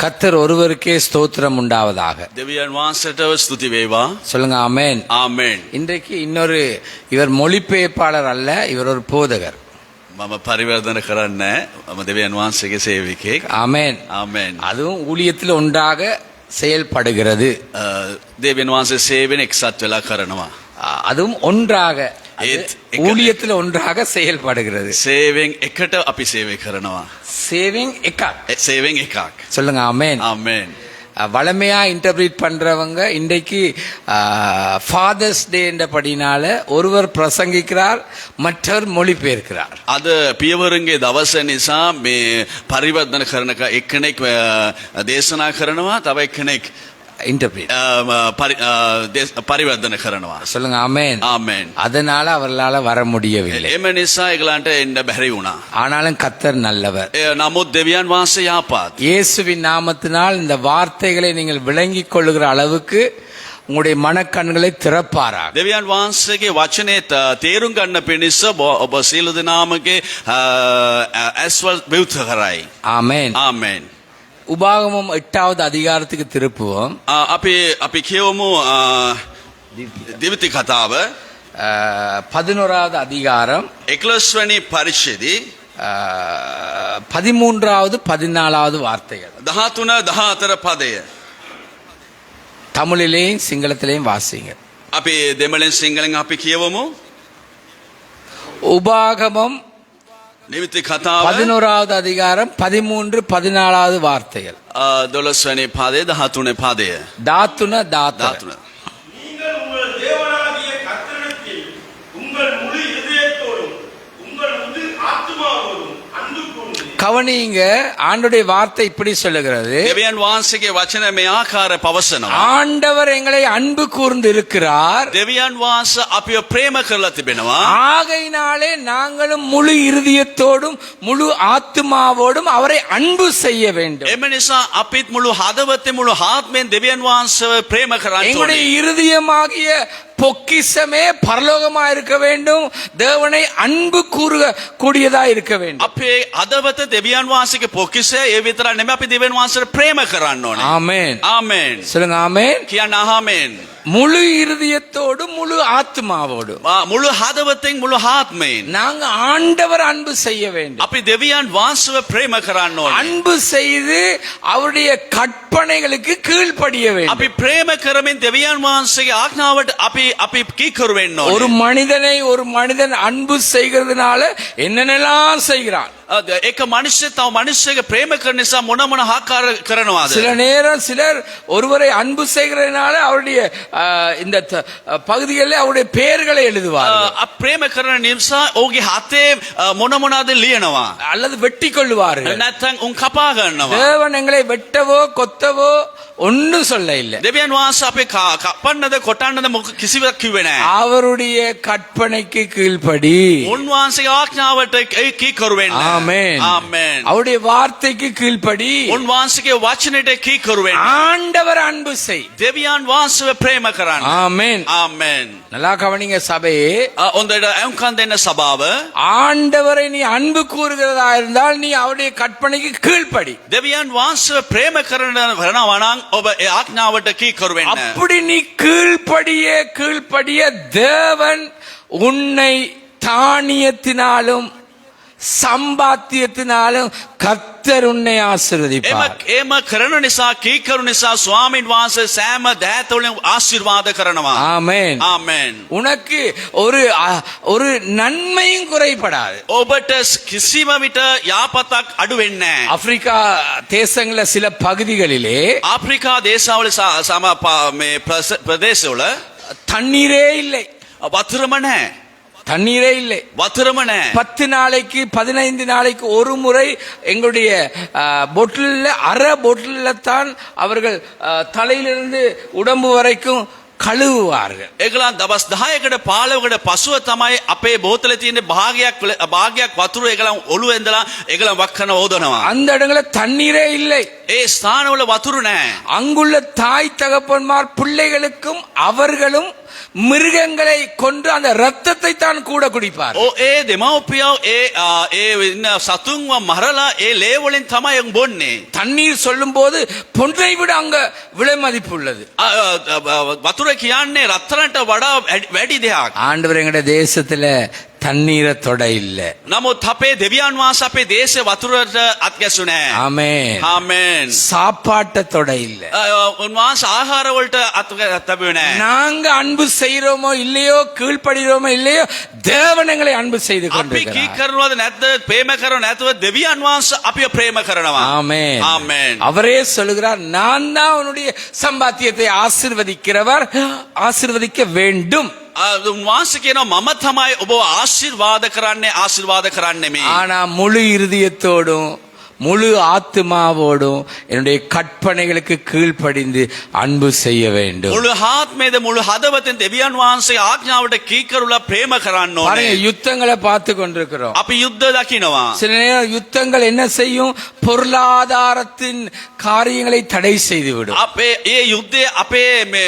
கர்த்தர் ஒருவருக்கே ஸ்தோத்திரம் உண்டாவதாக. දෙවියන් වහන්සේට ස්තුති වේවා. சொல்லுங்க ஆமென். ආමෙන්. இன்றைக்கு இவர் மொழிபெயர்ப்பாளர் அல்ல, இவர் ஒரு போதகர். මම පරිවර්තන කරන්නේ මම දෙවියන් වහන්සේගේ සේවකයෙක්. ஆமென். ආමෙන්. அதுவும் ஊழியத்தில் ஒன்றாக செயல்படுகிறது. දෙවියන් වහන්සේ සේවයෙන් එක්සත් වෙලා කරනවා. அதுவும் ஒன்றாக ஊழியத்தில் ஒன்றாக செயல்படுகிறது. සේවයෙන් එකට අපි සේවය කරනවා. சேவிங் එකක්. සේවයෙන් එකක්. சொல்லுங்க ஆமென். ආමෙන්. வளமையா இன்டர்பிரேட் பண்றவங்க இன்றைக்கு ஃபாதர்ஸ் டே என்றபடினால ஒருவர் பிரசங்கிக்கிறார், மற்றவர் மொழிபெயர்க்கிறார். අද පියවරුන්ගේ දවස නිසා මේ පරිවර්තන කරන එක්කෙනෙක් දේශනා කරනවා, තව එක්කෙනෙක් இன்டர்பிரேட் පරිවර්තන කරනවා. சொல்லுங்க ஆமென். ආමෙන්. அதனால அவர்களால வர முடியவில்லை. එම නිසා ඒගලන්ට එන්න බැරි වුණා. ஆனாலும் கர்த்தர் நல்லவர். නමුත් දෙවියන් වහන්සේ යහපත්. இயேசுவின் நாமத்தினால் இந்த வார்த்தைகளை நீங்கள் விளங்கிக் கொள்ளுகிற அளவுக்கு உங்களுடைய மனக்கண்களை திறப்பாராக. දෙවියන් වහන්සේගේ වචනේ තේරුම් ගන්න පිණිස ඔබ සියලු දෙනාමගේ ඇස්වල් විවෘත කරයි. ஆமென். ආමෙන්. உபாகமம் 8வது அதிகாரத்துக்கு திருப்புவோம். අපි කියවමු දිවිති කතාව 11வது அதிகாரம் 11 වෙනි පරිච්ඡේදය 13வது 14வது வார்த்தைகள். 13 14 පදය. தமிழிலேயும் சிங்களத்திலேயும் வாசிங்க. අපි දෙමළෙන් සිංහලෙන් අපි කියවමු. உபாகமம் නිවිති කතාව 11வது அதிகாரம் 13 14வது வார்த்தைகள். 12 වෙනි පදය 13 පදය. தாத்துன தாத்துன. நீங்கள் உங்கள் தேவனாகிய கர்த்தரிடத்தில் உங்கள் முழு இதயத்தோடும் உங்கள் முழு ஆத்துமாவோடும் அன்பு கூர்ந்து. கவனிங்க, ஆண்டவருடைய வார்த்தை இப்படி சொல்லுகிறது. දෙවියන් වහන්සේගේ වචන මේ ආකාර පවසනවා. ஆண்டவர் எங்களை அன்பு கூர்ந்து இருக்கிறார், දෙවියන් වහන්සේ අපිව ප්‍රේම කරලා තිබෙනවා. ஆகையினாலே நாங்களும் முழு இருதயத்தோடும் முழு ஆத்துமாவோடும் அவரை அன்பு செய்ய வேண்டும். එම නිසා අපිත් මුළු හදවතේ මුළු ආත්මයෙන් දෙවියන් වහන්සේව ප්‍රේම කරන්න எங்களுடைய ඕනේ. இருதயமாகிய பொக்கிஷமே பரலோகமா இருக்க வேண்டும், தேவனை அன்பு கூடியதா இருக்க வேண்டும். අපේ හදවත දෙවියන් වහන්සේගේ පොකිෂය ඒ විතරක් නෙමෙයි අපි දෙවියන් වහන්සේට ප්‍රේම කරන්න ඕනේ. ஆமென். ආමෙන්. சொல்லுங்க ஆமென். කියන්න ආමෙන්. முழு இருதயத்தோடு முழு ஆத்மாவோடு මුළු හදවතෙන් මුළු ආත්මයෙන් நாங்க ஆண்டவர் அன்பு செய்ய வேண்டும். අපි දෙවියන් වහන්සේව ප්‍රේම කරන්න ඕනේ. அன்பு செய்து அவருடைய கற்பனைகளுக்கு கீழ்ப்படிய வேண்டும். අපි ප්‍රේම කරමින් දෙවියන් වහන්සේගේ ආඥාවට අපි කීකරු වෙන්න ஒரு ඕනේ. மனிதன் அன்பு செய்கிறதுனால என்னென்னலாம் செய்கிறான். ඒක මිනිස්සු තව මිනිස්සෙගේ ප්‍රේම කරන නිසා මොන ආකාර කරනවාද? சில நேரம் சிலர் ஒருவரை அன்பு செய்கிறதுனால அவருடைய இந்த பகுதிகளில் அவருடைய பெயர்களை எழுதுவார்கள். ප්‍රේම කරන නිසා ඔහුගේ හතේ මොනද ලියනවා. அல்லது வெட்டி கொள்வார்கள். නැත්නම් උන් කපා ගන්නවා. தேவன் எங்களை வெட்டவோ கொத்தவோ ஒன்னும் சொல்ல இல்லை. දෙවියන් වහන්සේ අපේ කපන්නද කොටන්නද කිසිවක් කිව්වේ නැහැ. அவருடைய கற்பனைக்கு கீழ்ப்படி උන්වහන්සේගේ ආඥාවට කීකරු වෙන්න. ஆமென். ආමෙන්. அவருடைய வார்த்தைக்கு கீழ்ப்படி උන්වහන්සේගේ වචනෙට කීකරු වෙන්න. ஆண்டவர் அன்பு செய். දෙවියන් වහන්සේව ප්‍රේම කරන්න. ஆமென். ආමෙන්. நல்லா கவனிங்க சபையே. හොඳට අයුම්කම් දෙන්න සභාව. ஆண்டவரை நீ அன்பு கூறுகிறதா இருந்தால் நீ அவருடைய கற்பனைக்கு கீழ்ப்படி. දෙවියන් වහන්සේව ප්‍රේම කරනවා නම් ඔබ ඒ ආඥාවට කීකරු වෙන්න. அப்படி நீ கீழ்ப்படிய தேவன் உன்னை தானியத்தினாலும் சம்பாத்தியத்தினாலும் கர்த்தர் உன்னை ஆசீர்வதிப்பார். එම කරන නිසා කීකරු නිසා ස්වාමීන් වහන්සේ සෑම දෑතවලින් ආශිර්වාද කරනවා. ஆமென். ආමෙන්. உனக்கு ஒரு நன்மையும் குறைபடாது. ඔබට කිසිම විට යාපතක් අඩු වෙන්නේ නැහැ. ஆப்பிரிக்கா தேசங்கள சில பகுதிகளிலே ආෆ්‍රිකා දේශවල සම මේ ප්‍රදේශවල தண்ணீரே இல்லை. වතුරම නැහැ. தண்ணீரே இல்லை. වතුරම නැහැ. 10 நாளைக்கு 15 நாளைக்கு ஒரு முறை எங்களுடைய பொட்டில் அரை பொட்டில் தான் அவர்கள் தலையிலிருந்து உடம்பு வரைக்கும் கழுவுவார்கள். ඒගොල්ලන් දවස් 10කට 15කට පසුව තමයි අපේ බෝතලේ තියෙන භාගයක් වතුර ඒගොල්ලන් ඔළුවේ ඉඳලා ඒගොල්ලන් වක්කන ඕදනවා. அந்த இடங்களில் தண்ணீரே இல்லை. ඒ ස්ථානවල වතුර නැහැ. அங்குள்ள தாய் தகப்பன்மார் பிள்ளைகளுக்கும் அவர்களும் மிருகங்களை கொன்று அந்த ரத்தத்தை தான் கூட குடிப்பார். ඒ දෙමව්පියෝ ඒ ඉන්න සතුන්ව මරලා ඒ ලේ වලින් තමයි බොන්නේ. தண்ணீர் சொல்லும் போது பொன்னை விட அங்க விலை மதிப்பு உள்ளது. වතුර කියන්නේ රත්තරන්ට වඩා වැඩි දෙයක්. ஆண்டவர் எங்கட தேசத்துல தண்ணீரை தொட இல்ல. නමුත් අපේ දෙවියන් වහන්සේ අපේ දේශේ වතුරට අත්ගැසුනේ. ஆமென். ආමෙන්. சாப்பாட்டை தொட இல்ல. උන්වහන්සේ ආහාර වලට අත්ගැසුවේ නැහැ. நாங்க அன்பு செய்யறோமோ இல்லையோ கீழ்ப்படுகிறோமோ இல்லையோ தேவன் எங்களை அன்பு செய்து අපි කී கொண்டிருக்கிறார். කරනවද නැද්ද ප්‍රේම කරනව නැතුව දෙවියන් වහන්සේ අපිව ප්‍රේම කරනවා. ஆமென். ආමෙන්. அவரே சொல்லுகிறார், நான் தான் உன்னுடைய சம்பாத்தியத்தை ஆசீர்வதிக்கிறவர், ஆசீர்வதிக்க வேண்டும். උන්වහන්සේ කියනවා මම තමයි ඔබව ආශිර්වාද කරන්නේ මේ. ஆனா முழு இருதயத்தோடும் முழு ஆத்துமாவோடும் என்னுடைய கற்பனைகளுக்கு கீழ்ப்படிந்து அன்பு செய்ய வேண்டும். මුළු ආත්මයේද මුළු හදවතෙන් දෙවියන් වහන්සේ ආඥාවට කීකරුලා ප්‍රේම කරන්න பாருங்க, ඕනේ. யுத்தங்களை பார்த்து கொண்டிருக்கிறோம். අපි යුද්ධ දකිනවා. சில நேரம் யுத்தங்கள் என்ன செய்யும்? பொருளாதாரத்தின் காரியங்களை தடை செய்துவிடும். අපේ ඒ යුද්ධයේ අපේ මේ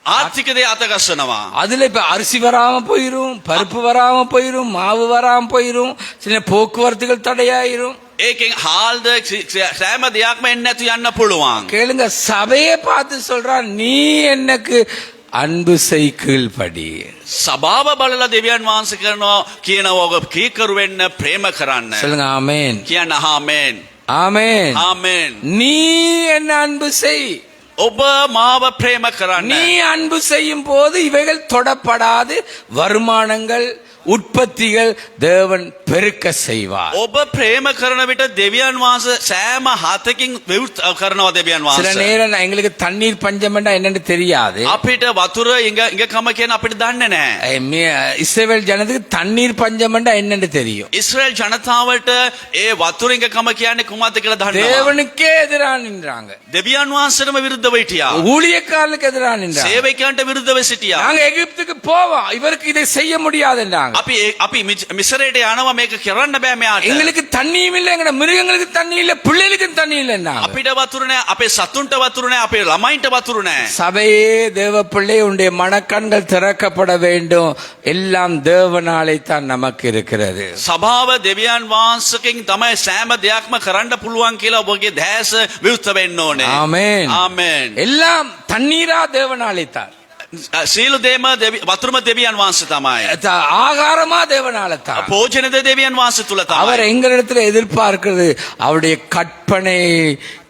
ආර්ථික දේ අතගස්සනවා. அதுல இப்ப அரிசி வராம போயிரும், பருப்பு வராம போயிரும், மாவு வராம போயிரும், சில போக்குவரத்துகள் தடையாயிரும். ඒකෙන් හාල්ද සෑම දෙයක්ම එන්නේ නැතු යන්න පුළුවන්. கேளுங்க, சபையை பார்த்து சொல்றான், நீ எனக்கு அன்பு செய், கீழ்ப்படி. සභාව බලලා දෙවියන් වහන්සේ කියනවා ඔබ කීකරු වෙන්න ප්‍රේම කරන්න. சொல்லுங்க ஆமென். කියන්න ආමෙන්. ஆமென். ආමෙන්. நீ என்ன அன்பு செய். ඔබ මාව ප්‍රේම කරන්න. நீ அன்பு செய்யும் போது இவைகள் தொடப்படாது. வருமானங்கள், உற்பத்திகள் தேவன் பெருக்க செய்வார். ඔබ ප්‍රේම කරන විට දෙවියන් වහන්සේ සෑම හතකින් විවෘත කරනවා දෙවියන් சில වහන්සේ. நேரம் எங்களுக்கு தண்ணீர் பஞ்சம் என்னன்னு தெரியாது. අපිට වතුර ඉඟකම කියන අපිට දන්නේ නැහැ. இஸ்ரவேல் ஜனத்துக்கு தண்ணீர் பஞ்சம் என்னன்னு தெரியும். ඉස්රායල් ජනතාවට ඒ වතුර ඉඟකම කියන්නේ කුමක්ද කියලා දන්නවා. தேவனுக்கே எதிராக நின்றாங்க. දෙවියන් වහන්සේටම විරුද්ධව හිටියා. ஊழியக்காரர்களுக்கு எதிராக நின்றாங்க. සේවකයන්ට විරුද්ධව සිටියා. நாங்க எகிப்துக்கு போவோம், இவருக்கு இதை செய்ய முடியாதுன்றாங்க. අපි මිසරයට යනවා මේක කරන්න බෑ මෙයාට. எங்களுக்கு தண்ணியும் இல்லை, எங்க மிருகங்களுக்கு தண்ணி இல்லை, பிள்ளைகளுக்கும் தண்ணி இல்லைன்னா අපිට වතුර නැහැ, අපේ සතුන්ට වතුර නැහැ, අපේ ළමයින්ට වතුර නැහැ. சபையே தேவ பிள்ளை, உன்னுடைய மனக்கண்கள் திறக்கப்பட வேண்டும். எல்லாம் தேவனாலே தான் நமக்கு இருக்கிறது. සභාව දෙවියන් වහන්සේකින් තමයි සෑම දෙයක්ම කරන්න පුළුවන් කියලා ඔබගේ දැස විවෘත වෙන්න ඕනේ. ஆமென். ආමෙන්. எல்லாம் தண்ணீரா தேவனாலே தான், සීල දේම වතුරම දෙවියන් වහන්සේ තමයි. ஆகாரமா தேவனாலே தான். භෝජනද දෙවියන් වහන්සේ තුල அவர் තමයි. எங்களிடத்துல எதிர்பார்க்கிறது அவருடைய கற்பனை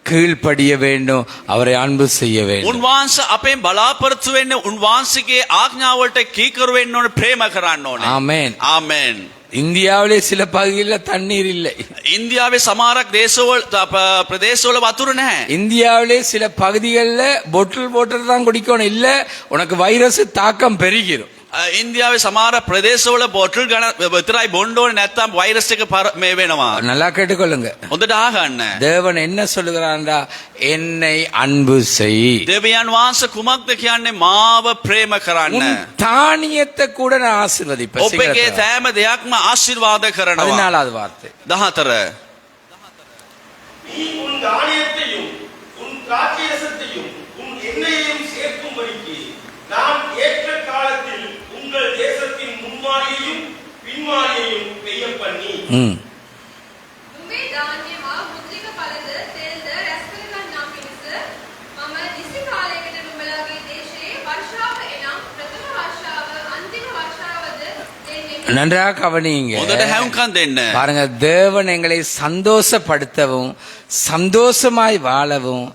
கீழ்ப்படிய வேண்டும், அவரை அன்பு செய்ய வேண்டும். උන්වහන්සේ අපෙන් බලාපොරොත්තු වෙන්නේ උන්වහන්සේගේ ආඥාවලට කීකරු වෙන්න ඕනේ, ප්‍රේම කරන්න ඕනේ. ஆமென். ආමෙන්. இந்தியாவிலே சில பகுதிகளில் தண்ணீர் இல்லை. ඉන්දියාවේ සමහරක් ප්‍රදේශවල වතුර නැහැ. இந்தியாவிலே சில பகுதிகளில் பொட்டில் தான் குடிக்கணும், இல்ல உனக்கு வைரஸ் தாக்கம் பெருகிரும். ඉන්දියාවේ සමහර ප්‍රදේශවල බොටල් ගණ විතරයි බොන්න ඕනේ, නැත්නම් වෛරස් එක මේ වෙනවා. நல்லா கேட்டுக்கொள்ளுங்க. හොඳට අහගන්න. தேவன் என்ன சொல்லுகிறான்டா? என்னை அன்பு செய். දෙවියන් වහන්සේ කුමක්ද කියන්නේ? මාව ප්‍රේම කරන්න. உன் தானியத்தை கூட நான் ஆசீர்வதிப்பேன். ඔබගේ සෑම දෙයක්ම ආශිර්වාද කරනවා. 14வது வார்த்தை. 14. நீ உன் தானியத்தையும் உன் திராட்சைரசத்தையும் உன் எண்ணெயையும் சேர்க்கும்படிக்கு நான் ஏற்ற காலத்தில் உங்கள் தேசத்தின் முன்மாரியையும் பின்மாரியையும் பெய்ய பண்ணி උඹේ ධාන්‍යවා මුද්‍රික පළද තෙල්ද රැස් කරගන්නා පිණිස මම නිසි කාලයකට නුඹලාගේ දේශයේ වර්ෂාව එනම් ප්‍රථම වර්ෂාව අන්තිම වර්ෂාවද දෙන්නේ. நன்றாக கவனியுங்க. හොඳට හැවුම්කන් දෙන්න. பாருங்க, தேவன் எங்களை சந்தோஷப்படுத்தவும் சந்தோஷமாய் வாழவும்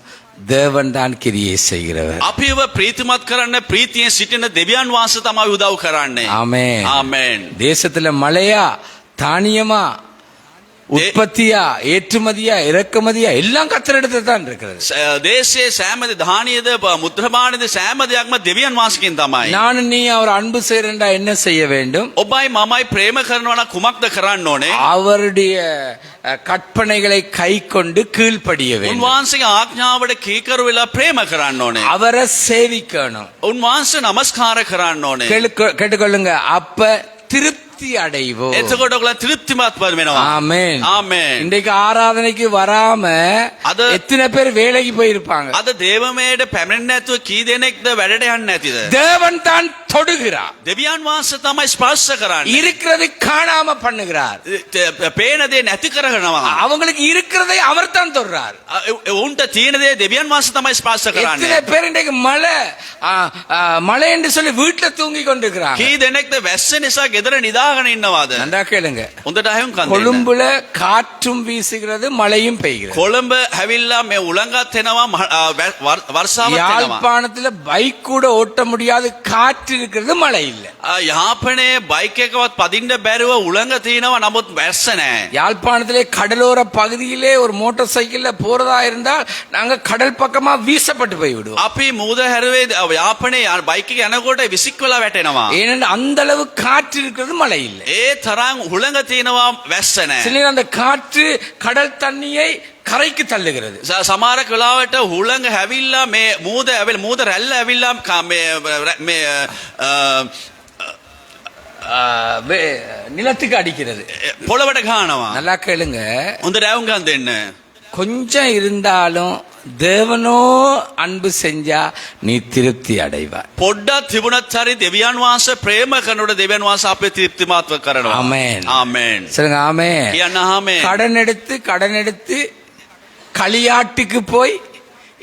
தேவன் தான் கிரியை செய்கிறவர். අපිව ප්‍රීතිමත් කරන්න ප්‍රීතියෙන් සිටින දෙවියන් වහන්සේ තමයි උදව් කරන්නේ. ஆமென். ආමෙන්. தேசத்துல மழையா தானியமா உற்பத்தியா ஏற்றுமதியா இறக்குமதியா எல்லாம் கத்தரிடத்துல தான் இருக்கிறது. දේශයේ සෑම ධානියද මුද්‍රමානද සෑම දෙයක්ම දෙවියන් වහන්සේගෙන් තමයි. நானும் நீ அவர் அன்பு செய்யறா என்ன செய்ய வேண்டும்? ඔබයි මමයි ප්‍රේම කරනවා නම් කුමක්ද කරන්න ඕනේ? அவருடைய கற்பனைகளை கை கொண்டு கீழ்ப்படிய வேண்டும். උන්වහන්සේගේ ආඥාවට කීකරු වෙලා ප්‍රේම කරන්න ඕනේ. அவரை சேவிக்கணும். උන්වහන්සේ නමස්කාර කරන්න ඕනේ. கேட்டுக்கொள்ளுங்க. அப்ப திருப்தி அடைவோம். එතකොට ඔයගොල්ලෝ තෘප්තිමත් වෙනවා. ஆமென். ආමෙන්. இன்றைக்கு ஆராதனைக்கு வராம எத்தனை பேர் வேலைக்கு போயிருப்பாங்க. අද දේවමේට පැමිණෙන්නේ නැතුව කී දෙනෙක්ද වැඩට යන්නේ නැතිද? தேவன் தான் தொடுகிறார். දෙවියන් වහන්සේ තමයි ස්පර්ශ කරන්නේ. இருக்கிறது காணாம பண்ணுகிறார். පේන දේ නැති කරනවා. அவங்களுக்கு இருக்கிறதை அவர் தான் தொடுறார். උන්ට තියෙන දේ දෙවියන් වහන්සේ තමයි ස්පර්ශ කරන්නේ. எத்தனை பேர் இன்றைக்கு மழை என்று சொல்லி வீட்டுல தூங்கி கொண்டிருக்கிறாங்க. කී දෙනෙක්ද වැස්ස නිසා ගෙදර නිදාගෙන ඉන්නවද? நன்றா கேளுங்க. හොඳට අහුන් කන්දේ. கொழும்புல காற்றும் வீசுகிறது மழையும் பெய்கிறது. කොළඹ හැවිල්ලා මේ උලංගත් එනවා වර්ෂාවත් එනවා. யாழ்ப்பாணத்துல பைக் கூட ஓட்ட முடியாது காற்று இருக்கிறது மழை இல்ல. යාපනයේ බයික් එකවත් පදින්න බැරුව උලංග තියෙනවා නමුත් වැස්ස නැහැ. யாழ்ப்பாணத்திலே கடலோர பகுதியிலே ஒரு மோட்டார் சைக்கிள்ல போறதா இருந்தால் நாங்க கடல் பக்கமா வீசப்பட்டு போய் விடுவோம். අපි මූද හැරුවේ යාපනයේ බයික් එක යනකොට විසික්වලා වැටෙනවා. ஏனென்றால் அந்த அளவு காற்று இருக்கிறது மழை இல்லை. ඒ තරම් උලංග තියෙනවා වැස්ස නැහැ. சில அந்த காற்று கடல் தண்ணியை கரைக்கு தள்ளுகிறது. සමහරක් වෙලාවට උලංග හැවිල්ලා මේ මූද රැල්ල ඇවිල්ලා මේ நிலத்துக்கு அடிக்கிறது. පොළවට ගහනවා. நல்லா கேளுங்க. හොඳට ඇහුම් ගන්න දෙන්න. கொஞ்சம் இருந்தாலும் தேவனோ அன்பு செஞ்சா நீ திருப்தி அடைவாய். පොඩ්ඩක් තිබුණත් හරි දෙවියන් වහන්සේ ප්‍රේම කරනකොට දෙවියන් වහන්සේ අපේ තෘප්තිමත්ව කරනවා. ஆமென். ආමෙන්. சொல்லுங்க ஆமென். කියන්න ආමෙන්. கடன் எடுத்து களியாட்டுக்கு போய்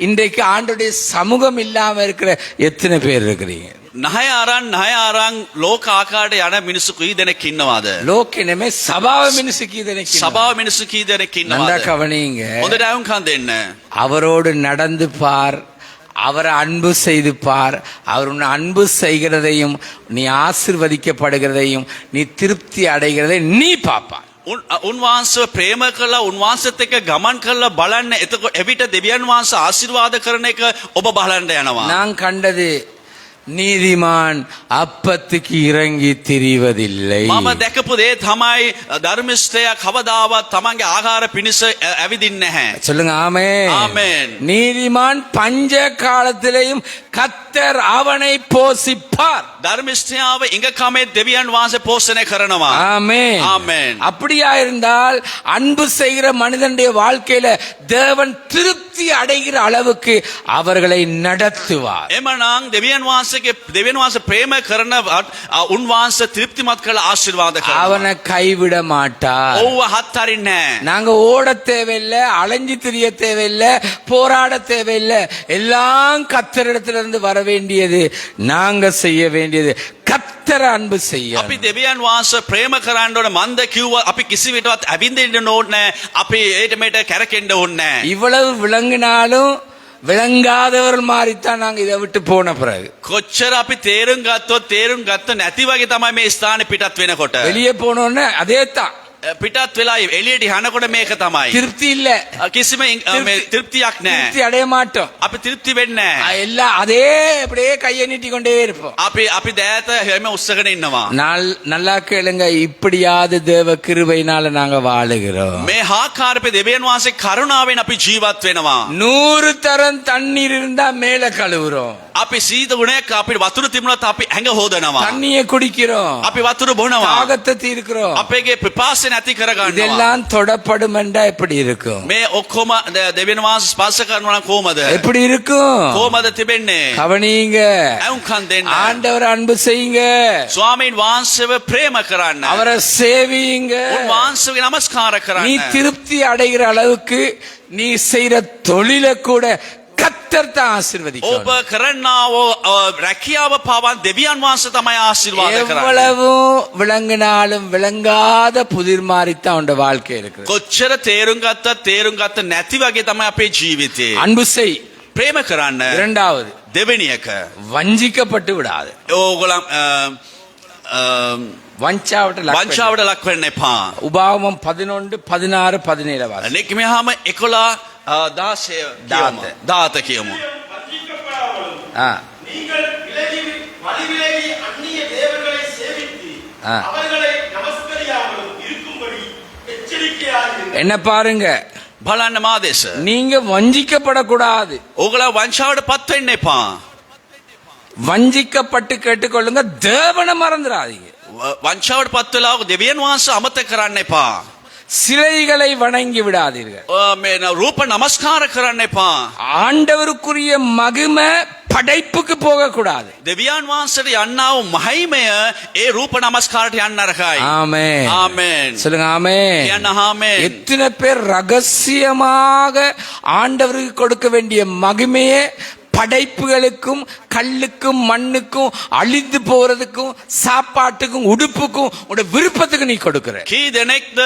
இன்றைக்கு ஆண்டோடைய சமூகம் இல்லாம இருக்கிற எத்தனை பேர் இருக்கிறீங்க? ණය අරන් ලෝක ආකාරයට යන මිනිස්සු කී දෙනෙක් ඉන්නවද? லோக்கே නෙමෙයි සභාව මිනිස්සු කී දෙනෙක් ඉන්නවද? සභාව මිනිස්සු කී දෙනෙක් நல்லா ඉන්නවද? கவனிங்க. හොඳට ඇහුම් කන් දෙන්න. அவரோடு நடந்து பார், அவரை அன்பு செய்து பார். அவர் உன்னை அன்பு செய்கிறதையும் நீ ஆசீர்வதிக்கப்படுகிறதையும் நீ திருப்தி அடைகிறதை நீ பாப்பா. උන්වහන්සේව ප්‍රේම කළා උන්වහන්සේත් එක්ක ගමන් කළා බලන්න. එතකොට එවිට දෙවියන් වහන්සේ ආශිර්වාද කරන එක ඔබ බලන්න යනවා. நான் கண்டது நீதிமான் அப்பத்துக்கு இறங்கி திரிவதில்லை. මම දැකපු දේ තමයි ධර්මිෂ්ඨයා කවදාවත් තමන්ගේ ආහාර පිණිස ඇවිදින්නේ නැහැ. சொல்லுங்க ஆமென். ආමෙන්. நீதிமான் பஞ்ச காலத்திலேயும் கர்த்தர் அவனை போஷிப்பார். ධර්මිෂ්ඨයාව ඉඟ කමේ දෙවියන් වහන්සේ පෝෂණය කරනවා. ஆமென். ආමෙන්. அப்படியா இருந்தால் அன்பு செய்கிற மனிதனுடைய வாழ்க்கையில தேவன் திருப்தி அடைகிற அளவுக்கு அவர்களை நடத்துவார். එමනම් දෙවියන් වහන්සේ ප්‍රේම කරන උන්වහන්සේ තෘප්තිමත් කළ ආශිර්වාද කරනවා. அவனை கைவிட மாட்டார். ඔව්ව හත්තරින්නේ නැහැ. நாங்க ஓட தேவையில்லை, அலைஞ்சு திரிய தேவையில்லை, போராட தேவையில்லை. எல்லாம் கர்த்தரிடத்திலிருந்து வர வேண்டியது நாங்க செய்ய வேண்டியது கர்த்தர அன்பு செய்ய. අපි දෙවියන් වහන්සේ ප්‍රේම කරන්න ඕන. මන්ද කිව්වා අපි කිසි විටවත් අවින්දින්න ඕනේ. අපි ඒට මේට කැරකෙන්න ඕනේ. இவ்வளவு விளங்கினாலும் விளங்காதவர் மாதிரித்தான் நாங்க இதை விட்டு போன பிறகு. කොච්චර අපි තේරුම් ගත්ත නැති වගේ තමයි මේ ස්ථානේ පිටත් වෙනකොට. வெளியே போனோன்னு அதே தான். පිටත් වෙලා එළියට යනකොට මේක තමයි. திருப்தி இல்ல. කිසිම තෘප්තියක් නැහැ. திருப்தி அடைய மாட்டோம். අපි තෘප්ති වෙන්නේ නැහැ. எல்லாம் அதே அப்படியே கையை நீட்டி கொண்டே இருப்போம். අපි දෑත හැම උස්සගෙන ඉන්නවා. நல்லா கேளுங்க. இப்படியாவது தேவ கிருபையினால நாங்க வாழுகிறோம். මේ ආකාරපේ දෙවියන් වහන්සේ කරුණාවෙන් අපි ජීවත් වෙනවා. 100 தரம் தண்ணீர் இருந்தா மேல கழுவுறோம். අපි සීත ගුණයක් අපිට වතුර තිබුණත් අපි ඇඟ හොදනවා. தண்ணியை குடிக்கிறோம். අපි වතුර බොනවා. தாகத்தை தீர்க்கிறோம். අපේගේ පිපාසය නැති කරගන්නවා. இதெல்லாம் தொடப்படும் என்றா எப்படி இருக்கும்? මේ ඔක්කොම දෙවියන් වහන්සේ ස්පර්ශ කරනවා නම් කොහමද? எப்படி இருக்கும்? කොහමද තිබෙන්නේ? கவனிங்க. ඇහුම් කන් දෙන්න. ஆண்டவர் அன்பு செய்யுங்க. ස්වාමීන් වහන්සේව ප්‍රේම කරන්න. அவரை சேவியுங்க. උන්වහන්සේගේ නමස්කාර நீ කරන්න. திருப்தி அடைகிற அளவுக்கு நீ செய்யற தொழில கூட கர்த்தர் தான் ஆசீர்வதிக்கும். ඔබ කරන්නාවෝ රැකියාව පාවන් දෙවියන් වහන්සේ තමයි ආශිර්වාද කරන්නේ. எவ்வளவு விளங்கினாலும் விளங்காத புதிர் மாதிரித்தான் உண்ட வாழ்க்கை இருக்கு. කොච්චර තේරුම් ගත්ත නැති වගේ තමයි අපේ ජීවිතේ. அன்பு செய். ප්‍රේම කරන්න. இரண்டாவது දෙවෙනි එක வஞ்சிக்கப்பட்டு விடாது. ඕගොල්ලන් වංචාවට ලක් වෙන්න. වංචාවට ලක් වෙන්න එපා. උභාවමම් 11 16 17 වාස. නික්මයාම 11 16 දාත කියමු. வஞ்சிக்கப்படாமலும் ආ நீங்கள் வழிவிலகி அந்நிய தேவர்களை சேவித்து அவர்களை நமஸ்கரியாமலும் இருக்கும்படி எச்சரிக்கையாயிருங்கள். என்ன பாருங்க, බලන්න මාදේශ. நீங்க வஞ்சிக்கப்படக்கூடாது. ඕගොල්ලෝ වංචාවට පත් වෙන්න එපා. வஞ்சிக்கப்பட்டு கேட்டுக்கொள்ளுங்க, தேவனை மறந்துடாதீங்க. වංචාවට පත් වෙලා දෙවියන් වහන්සේ අමතක කරන්න එපා. சிலைகளை வணங்கி விடாதீர்கள். මේ රූප නමස්කාර කරන්න එපා. ஆண்டவருக்குரிய மகிமை படைப்புக்கு போக கூடாது. දෙවියන් වහන්සේට යන්නා වූ මහිමය ඒ රූප නමස්කාරට යන්න නරකයි. ஆமென். ආමෙන්. சொல்லுங்க ஆமென். කියන්න ආමෙන්. எத்தனை பேர் ரகசியமாக ஆண்டவருக்கு கொடுக்க வேண்டிய மகிமையை படைப்புகளுக்கும் கல்லுக்கும் மண்ணுக்கும் அழிந்து போறதுக்கும் சாப்பாட்டுக்கும் உடுப்புக்கும் உடைய விருப்பத்துக்கு நீ கொடுக்கிற. කී දෙනෙක්ද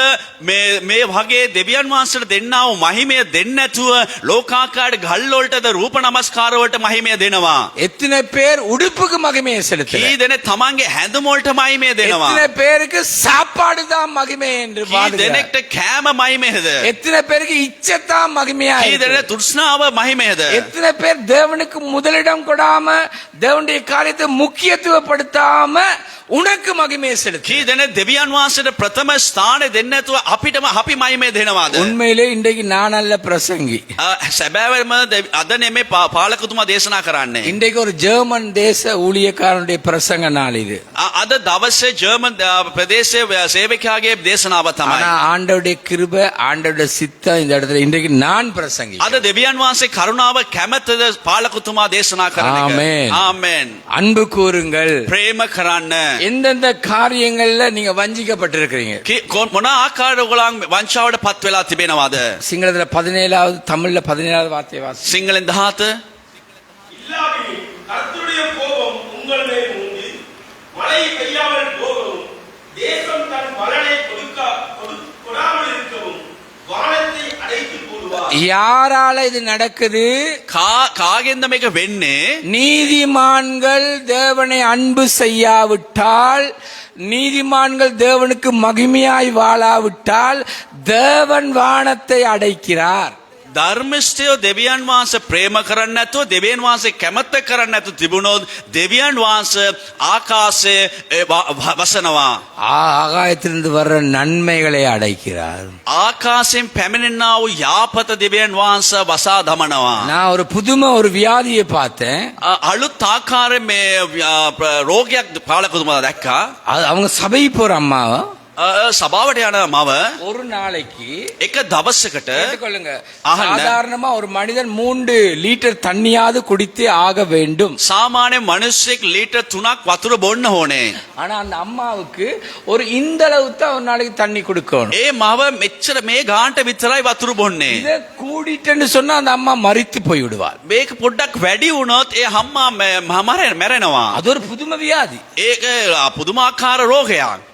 මේ වගේ දෙවියන් වහන්සේට දෙන්නා වූ මහිමය දෙන්නේ නැතුව ලෝකාකාරයට ගල් වලටද රූප නමස්කාර වලට මහිමය දෙනවා. எத்தனை பேர் உடுப்புக்கு மகிமையை செலுத்துற. කී දෙනෙක් තමන්ගේ හැඳුම් වලට මහිමය දෙනවා. எத்தனை பேருக்கு சாப்பாடு தான் மகிமை என்று කී பாடுகிறார். දෙනෙක්ට කෑම மහිමයද. எத்தனை பேருக்கு இச்சைத்தான் மகிமையா කී இருக்கு. දෙනෙක් තෘෂ්ණාව மහිමයද. எத்தனை பேர் தேவனுக்கு முதலிடம் கொடாம தேவனுடைய காரியத்தை முக்கியத்துவப்படுத்தாம உனக்கு மகிமையை செலுத்து. කී දෙනෙක් දෙවියන් වහන්සේට ප්‍රථම ස්ථානය දෙන්නේ නැතුව අපිටම අපි මහිමය දෙනවාද. உண்மையிலே இன்றைக்கு நான் அல்ல பிரசங்கி. සැබෑවම අද නෙමේ පාලකතුමා දේශනා කරන්නේ. இன்றைக்கு ஒரு ஜெர்மன் தேச ஊழியக்காரனுடைய பிரசங்க நாள் இது. අද දවසේ ජර්මන් ප්‍රදේශයේ සේවකයාගේ දේශනාව තමයි. ஆனா ஆண்டவருடைய கிருபை ஆண்டவருடைய சித்தம் இந்த இடத்துல இன்றைக்கு நான் பிரசங்கி. අද දෙවියන් වහන්සේ කරුණාව කැමැත්තද පාලකතුමා දේශනා කරන එක. ආමෙන්. ආමෙන්. அன்பு கூறுங்கள். ප්‍රේම කරන්න. எந்தெந்த காரியங்கள்ல நீங்க வஞ்சிக்கப்பட்டிருக்கிறீங்க. මොන ආකාරයට ඔයගොල්ලන් වංචාවට පත් වෙලා තිබෙනවද. சிங்களத்துல 17வது தமிழ்ல 17வது வார்த்தையை வாசி. සිංහලෙන් 17 இல்லாவிடில் கர்த்தருடைய கோபம் உங்கள் மேல் மூண்டு மழை பெய்யாமல் போகவும் தேசம் தன் பலனை கொடாமல் இருக்கவும் வானத்தை அடைத்து போடுவார். யாரால இது நடக்குது? කාගෙන්ද මේක වෙන්නේ. நீதிமான்கள் தேவனை அன்பு செய்யாவிட்டால், நீதிமான்கள் தேவனுக்கு மகிமையாய் வாழாவிட்டால் தேவன் வானத்தை அடைக்கிறார். ධර්මිෂ්ඨයෝ දෙවියන් වහන්සේ ප්‍රේම කරන්නේ නැතුව දෙවියන් වහන්සේ කැමැත්ත කරන්නේ නැතුව තිබුණොත් දෙවියන් වහන්සේ ආකාශයේ වසනවා. ஆகாயத்திலிருந்து வர்ற நன்மைகளை அடைக்கிறார். ආකාශයෙන් පැමිණෙනා වූ යාපත දෙවියන් වහන්සේ වසා දමනවා. நான் ஒரு புதுமை ஒரு வியாதியை பார்த்தேன். අලුත් ආකාරයේ මේ රෝගයක් පාලකතුමා දැක්කා. அவங்க சபை போற அம்மாவை සභාවට යන මව ஒரு நாளைக்கு එක දවසකට கேட்டுக்கொள்ளுங்க, ஆஹல்ல. சாதாரணமா ஒரு மனிதன் 3 லிட்டர் தண்ணியாவது குடித்தே ஆக வேண்டும். සාමාන්‍ය මිනිස්සෙක් ලීටර් 3ක් වතුර බොන්න ඕනේ. ஆனா அந்த அம்மாவுக்கு ஒரு இந்த அளவு தான் ஒரு நாளைக்கு தண்ணி கொடுக்கணும். ඒ මව මෙච්චර මේ ගානට විතරයි වතුර බොන්නේ. இத கூடிட்டேன்னு சொன்னா அந்த அம்மா மரித்து போய் விடுவாள். මේක පොඩ්ඩක් වැඩි වුණොත් ඒ අම්මා මැරෙනවා. அது ஒரு புதுமை வியாதி. ඒක පුදුමාකාර රෝගයක්.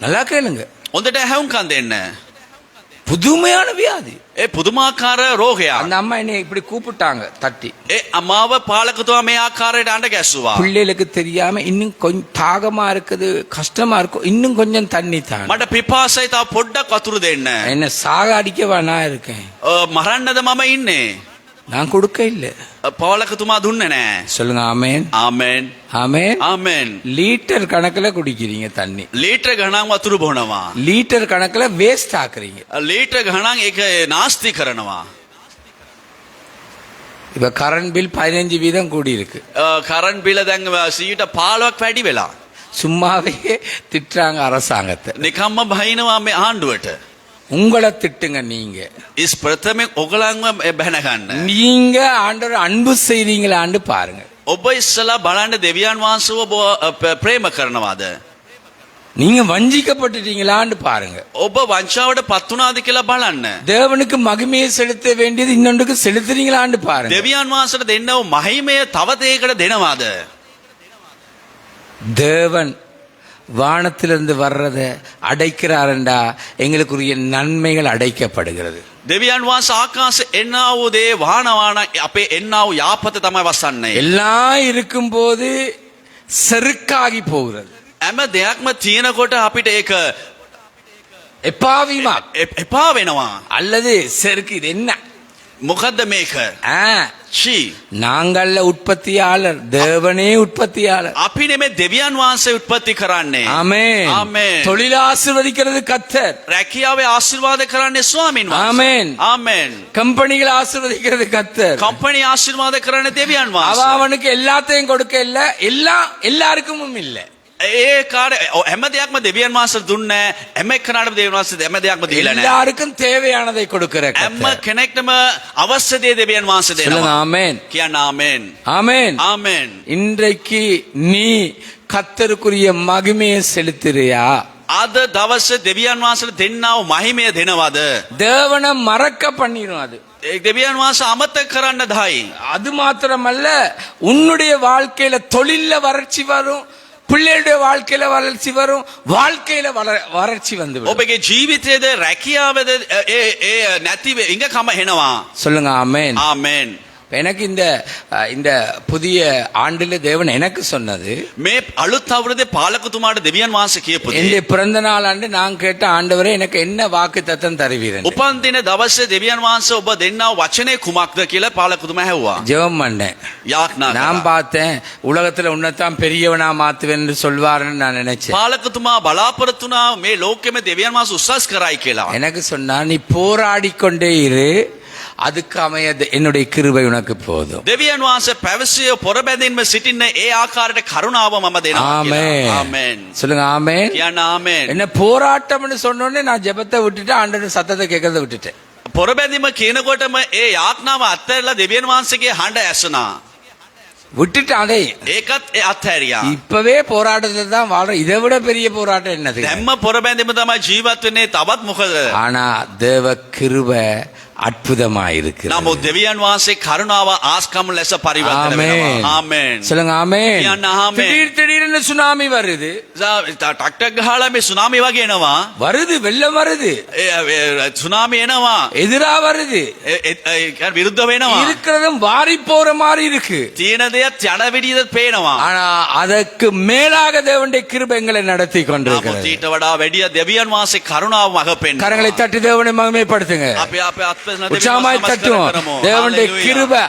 நல்லா கேளுங்க, හොඳට ඇහුම්කන් දෙන්න. புதுமையான வியாதி. ඒ පුදුමාකාර රෝගයක්. அந்த அம்மா என்னை இப்படி கூப்பிட்டாங்க தட்டி. ඒ අමාව පාලකතුමා මේ ආකාරයට අඬ ගැස්සුවා. பிள்ளைகளுக்கு தெரியாம இன்னும் கொஞ்சம் தாகமா இருக்குது, கஷ்டமா இருக்கும், இன்னும் கொஞ்சம் தண்ணி தாங்க. මට පිපාසයි තා පොඩ්ඩක් වතුර දෙන්න. என்ன சாக அடிக்கவா நான் இருக்கேன்? මරන්නද මම ඉන්නේ. நான் கொடுக்க இல்ல. පාලකතුමා දුන්නේ නැහැ. சொல்லுங்க ஆமென். ආමෙන්. ஆமென். ආමෙන්. லிட்டர் கணக்குல குடிக்கிறீங்க தண்ணி. ලීටර් ගණන් වතුර බොනවා. லிட்டர் கணக்குல வேஸ்ட் ஆக்குறீங்க. ලීටර් ගණන් ඒක නාස්ති කරනවා. இப்ப கரண்ட் பில் 15% கூடி இருக்கு. කරන්ට් බිල දැන් 15ක් වැඩි වෙලා. சும்மாவே திட்டுறாங்க அரசாங்கத்தை. නිකම්ම බහිනවා මේ ආණ්ඩුවට. உங்களை திட்டுங்க நீங்க. ඉස් ප්‍රථමයෙන් ඔගලන්ව බැන ගන්න. நீங்க ஆண்டவர் அன்பு செய்றீங்களான்னு பாருங்க. ඔබ ඉස්සලා බලන්න දෙවියන් වහන්සේව ප්‍රේම කරනවාද? நீங்க வஞ்சிக்கப்பட்டுட்டீங்களான்னு பாருங்க. ඔබ වංචාවට පත් වුණාද කියලා බලන්න. தேவனுக்கு மகிமையை செலுத்த வேண்டியது இன்னொன்றுக்கு செலுத்துறீங்களான்னு பாருங்க. දෙවියන් වහන්සේට දෙන්නව මහිමය තව දෙයකට දෙනවාද? தேவன் வானத்திலிருந்து வர்றத அடைக்கிறாரண்டா எங்களுக்குரிய நன்மைகள் அடைக்கப்படுகிறது. දෙවියන් වහන්සේ ආකාශ එන්නා වූ දේ වහනවාන අපේ එන්නා වූ යාපත තමයි වසන්නේ. எல்லாம் இருக்கும்போது செருக்காகி போகிறது. හැම දෙයක්ම තියෙනකොට අපිට ඒක එපාවීමක් එපා වෙනවා. அல்லது செருக்கு இது என்ன මොකද්ද මේක? ෂී நாங்கள்ல உற்பத்தியாளர் தேவனே உற்பத்தியாளர் අපි නෙමෙයි දෙවියන් වහන්සේ උත්පත්ති කරන්නේ. ஆமென் ஆமென். தொழில் ஆசீர்வதிக்கிறது கர்த்தர் රැකියාවේ ආශිර්වාද කරන්නේ ස්වාමීන් වහන්සේ. ஆமென். ආමෙන්. கம்பெனிகள் ஆசீர்வதிக்கிறது கர்த்தர் කම්පැනි ආශිර්වාද කරන්නේ දෙවියන් වහන්සේ. அவனுக்கு எல்லாத்தையும் கொடுக்க இல்ல எல்லாருக்கும் இல்ல ඒ කාර්ය හැම දෙයක්ම දෙවියන් වහන්සේ දුන්නේ හැම එක්කනටම දෙවියන් වහන්සේ හැම දෙයක්ම දීලා නැහැ. எல்லாருக்கும் தேவையானதை கொடுக்கிற හැම கர்த்தர் කෙනෙක්ටම අවශ්‍ය දේ දෙවියන් වහන්සේ சொல்லுங்க දෙනවා. ஆமென் කියන්න ආමෙන්. ஆமென் ආමෙන්. இன்றைக்கு நீ கர்த்தருக்குரிய மகிமையை செலுத்துறியா අද දවසේ දෙවියන් වහන්සේට දෙන්නව මහිමය දෙනවද? தேவனை மறக்க பண்ணிரும் அது ඒ දෙවියන් වහන්සේ අමතක කරන්න දහයි. அது மாத்திரமல்ல உன்னுடைய வாழ்க்கையில தொழில்ல வறட்சி வரும் பிள்ளைகளுடைய வாழ்க்கையில வளர்ச்சி வரும் வாழ்க்கையில வறட்சி வந்து ඔබගේ ජීවිතයේද රැකියාවේද ඒ නැති ඉඟකම එනවා. சொல்லுங்க ஆமென் ආමෙන්. எனக்கு இந்த புதிய ஆண்டுல தேவன் எனக்கு சொன்னது මේ අලුත් අවුරුද්දේ පාලකතුමාට දෙවියන් වහන්සේ කියපු දේ. என்னுடைய பிறந்த நாள் ஆண்டு நான் கேட்ட ஆண்டவரே எனக்கு என்ன வாக்குத்தத்தம் தருவீர் උපන් දින දවසේ දෙවියන් වහන්සේ ඔබ දෙන්නව වචනේ කුමක්ද කියලා පාලකතුමා ඇහුවා. ஜெபம் பண்ணேன் යාඥා நான் කළා. பார்த்தேன் உலகத்துல உன்னதான் பெரியவனா மாத்துவேன் என்று சொல்வாருன்னு நான் நினைச்சேன் පාලකතුමා බලාපොරොත්තු වුණා මේ ලෝකෙම දෙවියන් වහන්සේ උස්සස් කරයි කියලා. எனக்கு சொன்னா நீ போராடி கொண்டே இரு அதுக்கு அமைய என்னுடைய கிருபை உனக்கு போதும் දෙවියන් වහන්සේ පැවසිය පොරබැඳින්ම සිටින්න ඒ ආකාරයට කරුණාව මම දෙනවා ஆமென் කියලා. ආමෙන්. சொல்லுங்க ஆமென் කියන්න ආමෙන්. என்ன போராட்டம்னு சொன்னோடனே நான் ஜெபத்தை விட்டுட்டு ஆண்டவர் சத்தத்தை கேட்கறத விட்டுட்டேன் පොරබැඳීම කියනකොටම ඒ යාඥාව අත්හැරලා දෙවියන් වහන්සේගේ හඬ ඇසුණා. விட்டுட்டு அதை ඒකත් ඒ අත්හැරියා. இப்பவே போராட்டத்துல தான் வாழ்றோம் இதை விட பெரிய போராட்டம் என்னது දැම්ම පොරබැඳීම තමයි ජීවත් වෙන්නේ තවත් මොකද? ஆனா தேவ கிருபை அற்புதமா இருக்கு නමුත් දෙවියන් වහන්සේ කරුණාව ආස්කම් ලෙස පරිවර්තන වෙනවා. ආමෙන්. சொல்லுங்க ஆமென் කියන්න ආමෙන්. திடீர்னு சுனாமி வருது ටක් ටක් ගහලා මේ සුනාමි වගේ එනවා. வருது வெள்ளம் வருது සුනාමි එනවා. எதிரா வருது විරුද්ධ වෙනවා. இருக்கிறதும் வாரி போற மாதிரி இருக்கு තියෙන දෙයක් යන විදිහට පේනවා. ஆனா அதற்கு மேலாக தேவனுடைய கிருபை எங்களை நடத்தி නමුත් கொண்டிருக்கிறது ඊට වඩා වැඩිය දෙවියන් වහන්සේ කරුණාව මඟ පෙන්වනවා. கரங்களை தட்டி தேவனை மகிமைப்படுத்துங்க අපි අපේ අත්පෙන්න දෙවියන් உற்சாகமாய் වහන්සේ தட்டுவோம் කරමු. தேவனுடைய Hallelujah. கிருபை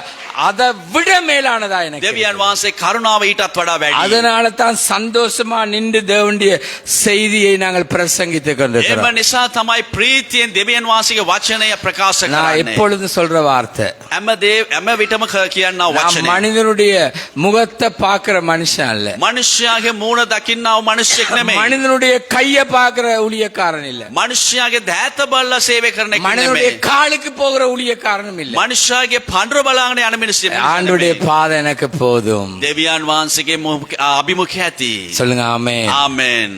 அதை விட மேலானதா எனக்கு දෙවියන් වහන්සේ කරුණාව ඊටත් වඩා වැඩි. அதனால தான் சந்தோஷமா நின்று தேவனுடைய செய்தியை நாங்கள் பிரசங்கித்துக் එම கொண்டிருக்கிறோம் නිසා තමයි ප්‍රීතියෙන් දෙවියන් වහන්සේගේ වචනය ප්‍රකාශ நான் කරන්නේ. எப்பொழுதும் சொல்ற வார்த்தை හැම විටම කියනා நான் වචනය. மனிதனுடைய முகத்தை பாக்குற மனுஷன் அல்ல මනුෂ්‍යයාගේ මූණ දකින්නව මනුෂ්‍යෙක් නෙමෙයි. மனிதனுடைய கைய பாக்குற ஊழியக்காரன் இல்ல මනුෂ්‍යයාගේ දෑත බලලා සේවය කරන එක மனிதனுடைய නෙමෙයි. காலுக்கு போகிற ஊழியக்காரனும் இல்ல මනුෂ්‍යයාගේ පඬුර බලාගෙන යන මිනිස්සු ஆண்டுடைய பாதை எனக்கு போதும் දෙවියන් වහන්සේගේ අභිමුඛය ඇති. சொல்லுங்க ஆமென் ආමෙන්.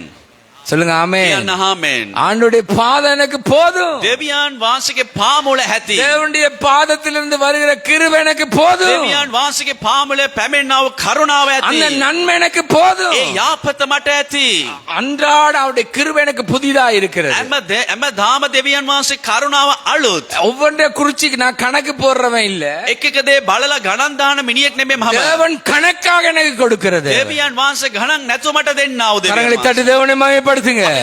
சொல்லுங்க ஆமென் කියන්න ආමෙන්. ஆண்டுடைய பாதை எனக்கு போதும் දෙවියන් වහන්සේගේ පාමුල ඇති. தேவனுடைய பாதத்திலிருந்து வருகிற கிருபை எனக்கு போதும் දෙවියන් වහන්සේගේ පාමුලේ පැමිණෙනව කරුණාව அந்த ඇති. நன்மை எனக்கு போதும் ඒ යාපත මට ඇති. அன்றாட அவருடைய கிருபை எனக்கு புதிதா இருக்கிறது හැමදාම දෙවියන් වහන්සේ කරුණාව අලුත්. ஒவ்வொன்றை குறிச்சு நான் கணக்கு போடுறவன் இல்ல එක එක දේ බලලා ගණන් දාන මිනිහෙක් නෙමෙයි මම. தேவன் கணக்காக எனக்கு கொடுக்கிறது දෙවියන් වහන්සේ ගණන් නැතුව මට දෙන්නව கரங்களை දෙවියන් தட்டி தேவனை மகிமைப்படுத்துங்க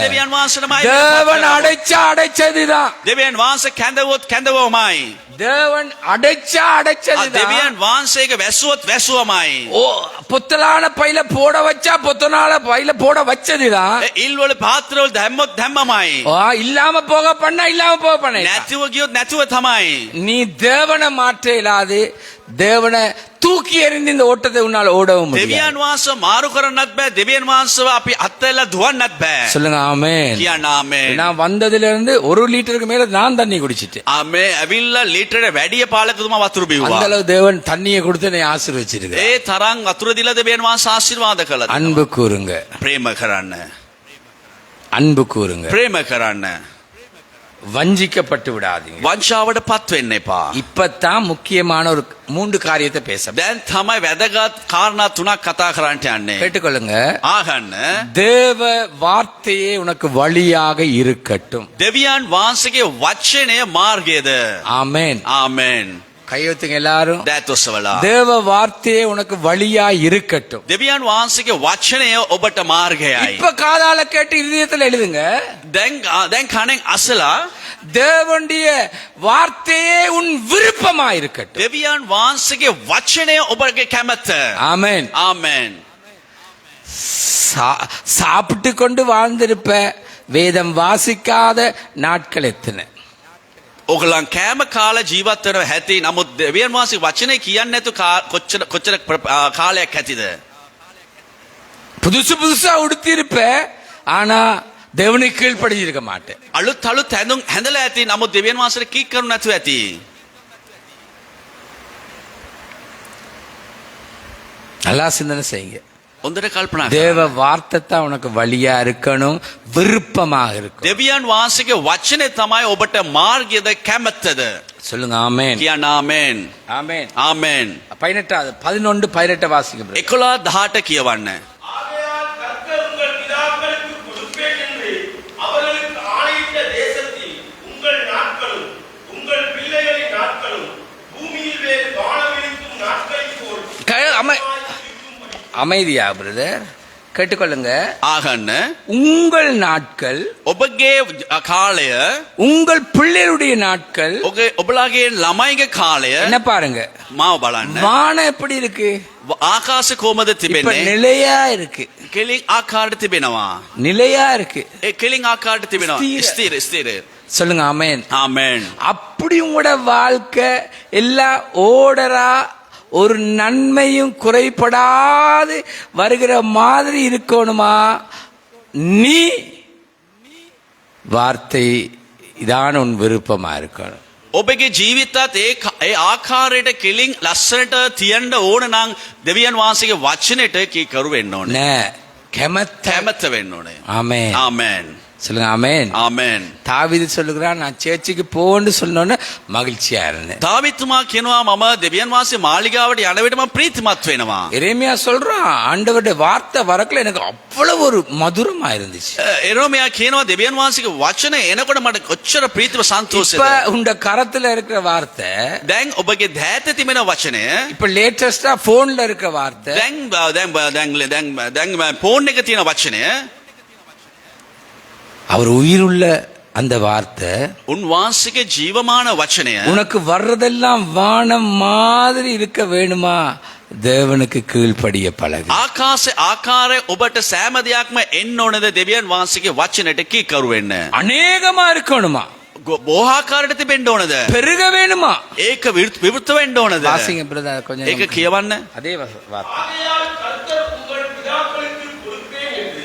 දෙවියන් වහන්සේටමයි தேவன் அடைச்சதுதான் දෙවියන් වහන්සේ කැඳවුවොත් කැඳවුවමයි. தேவன் அடைச்சதுதான் දෙවියන් වහන්සේගේ වැසුවොත් වැසුවමයි. ஓ புத்தலான பையில போட வச்சா புத்தனால பையில போட வச்சதுதான் ඉල්වල පාත්‍රවල දැම්මොත් දැම්මමයි. இல்லாம போக பண்ண இல்லாம போக பண்ண නැතිව ගියොත් නැතුව තමයි. நீ தேவனை மாற்ற இயலாது தேவனை தூக்கி எறிந்து இந்த ஓட்டத்தை உன்னால் ஓடவும் முடியாது දෙවියන් වහන්සේ මාරු කරන්නත් බෑ. දෙවියන් වහන්සේව අපි අත්හැරලා දුවන්නත් බෑ. சொல்லுங்க ஆமென் කියන්න ආමෙන්. நான் வந்ததுல இருந்து 1 லிட்டருக்கு மேல நான் தண்ணி குடிச்சிட்டேன் ආමේ ඇවිල්ලා ලීටරේ වැඩිය පාලකතුමා වතුර அந்த බිව්වා. அளவு தேவன் தண்ணியை கொடுத்து என்னை ஆசீர்வச்சிருக்கு ඒ තරම් වතුර දීලා දෙවියන් වහන්සේ ආශිර්වාද කළා. அன்பு கூறுங்க ප්‍රේම කරන්න. அன்பு கூறுங்க ප්‍රේම කරන්න. வஞ்சிக்கப்பட்டு விடாதீங்க වංචාවට පත් වෙන්න එපා. இப்பதான் முக்கியமான ஒரு 3 காரியத்தை பேச දැන් තමයි වැදගත් කාරණා 3ක් කතා කරන්න යන්නේ. கேட்டுக்கொள்ளுங்க ආගන්න. தேவ வார்த்தையே உனக்கு வழியாக இருக்கட்டும் දෙවියන් වහන්සේගේ වචනය මාර්ගයද. ஆமென் ආමෙන්. கையெழுத்துங்க எல்லாரும். දෑත් ඔස්සවලා. தேவ வார்த்தையே உனக்கு வழியா இருக்கட்டும். දෙවියන් වහන්සේගේ වචනය ඔබට මාර්ගයයි. இப்ப காதால கேட்டு இதயத்துல எழுதுங்க. දැන් කණෙන් අසලා தேவனுடைய வார்த்தையே உன் விருப்பமா இருக்கட்டும். දෙවියන් වහන්සේගේ වචනය ඔබගේ කැමැත්ත. ஆமென். ආමෙන්. சாப்பிட்டு கொண்டு வாழ்ந்திருப்ப, வேதம் வாசிக்காத நாட்கள் எத்தனை? ඔගලන් කෑම කාලා ජීවත් වෙනව ඇති. නමුත් දෙවියන් වහන්සේ වචනේ කියන්නේ නැතු කොච්චර කාලයක් ඇතිද? புதுசு புதுசா உடுத்தி இருப்ப, ஆனா தேவனுக்கு கீழ்ப்படி இருக்க மாட்டேன். අලුත් හැඳුම් හැඳලා ඇති. නමුත් දෙවියන් වහන්සේට කී කරු නැතුව ඇති. நல்லா சிந்தனை செய்யுங்க. හොඳට කල්පනා தேவ කරන්න. வார்த்தை தான் உனக்கு வழியா இருக்கணும், விருப்பமாக இருக்கும். දෙවියන් වහන්සේගේ වචනේ තමයි ඔබට මාර්ගයද කැමැත්තද? சொல்லுங்க ஆமென். කියන්න ආමෙන්. ஆமென். ආමෙන්. 11:18 வாசிங்க brother. 11:18 කියවන්න. ஆகையால் கர்த்தர் உங்கள் பிதாக்களுக்கு கொடுப்பேன் என்று அவர்களுக்கு ஆணையிட்ட தேசத்தில் உங்கள் நாட்களும் உங்கள் பிள்ளைகளின் நாட்களும் பூமியில் வேறு வானவிருக்கும் நாட்களைப் போல் அமைதியா பிரதர், கேட்டுக்கொள்ளுங்க. ආගන්න. உங்கள் நாட்கள், ඔබගේ කාලය, உங்கள் பிள்ளைகளுடைய நாட்கள், ඔබලාගේ ළමයිගේ කාලය என்ன பாருங்க, මාව බලන්න. வானம் எப்படி இருக்கு? ආකාශ කොහමද இப்ப තිබෙන්නේ? நிலையா இருக்கு. කෙලින් ආකාරයට තිබෙනවා. நிலையா இருக்கு. ඒ කෙලින් ආකාරයට තිබෙනවා. ස්ථිර. ස්ථිර. சொல்லுங்க ஆமென். ආමෙන්. அப்படி உங்களோட வாழ்க்கை எல்லாம் ஓடரா, ஒரு நன்மையும் குறைபடாது வருகிற மாதிரி இருக்கணுமா? நீ வார்த்தை இதான உன் விருப்பமா இருக்கணும். ඔබගේ ජීවිතත් ඒ ආකාරයට කෙලින් ලස්සනට තියන්න ඕන නම් දෙවියන් වහන්සේගේ වචනෙට කීකරු වෙන්න ඕනේ. කැමැත්ත වෙන්න ඕනේ. ஆமென். ආමෙන්. சொல்லுங்க ஆமென். ආමෙන්. தாவீது சொல்லுகிறான், நான் சேர்ச்சுக்கு போன்னு சொன்னோன்னு மகிழ்ச்சியா இருந்தேன். දාවිත්තුමා කියනවා මම දෙවියන් වහන්සේ මාලිගාවට යන විට මම ප්‍රීතිමත් වෙනවා. எரேமியா சொல்றான், ஆண்டவருடைய வார்த்தை வரக்குள்ள எனக்கு அவ்வளவு ஒரு மதுரமா இருந்துச்சு. එරෝමියා කියනවා දෙවියන් වහන්සේගේ වචන එනකොට මට කොච්චර ප්‍රීතිව இப்ப සන්තෝෂද. உண்ட கரத்துல இருக்கிற வார்த்தை, දැන් ඔබගේ දෑත තිබෙන වචනය இப்ப லேட்டஸ்டா போன்ல இருக்க வார்த்தை, දැන් ෆෝන් එක තියෙන වචනය, அவர் உயிருள்ள அந்த வார்த்தை උන්වහන්සේගේ ජීවමාන වචනය உனக்கு வர்றதெல்லாம் வானம் மாதிரி இருக்க வேணுமா? தேவனுக்கு கீழ்ப்படிய பழகு. ආකාරය ඔබට සෑම දෙයක්ම එන්න ඕනද? දෙවියන් වහන්සේගේ වචනට කීකරු වෙන්න. அநேகமா இருக்கணுமா? බොහෝආකාරයට තිබෙන්න ඕනද? பெருக வேணுமா? ඒක විවෘත වෙන්න ඕනද? வாசிங்க பிரதர் கொஞ்சம். ඒක කියවන්න. அதே வார்த்தை. ஆகையால் கர்த்தர் உங்கள் பிதாக்களுக்கு கொடுப்பேன் என்று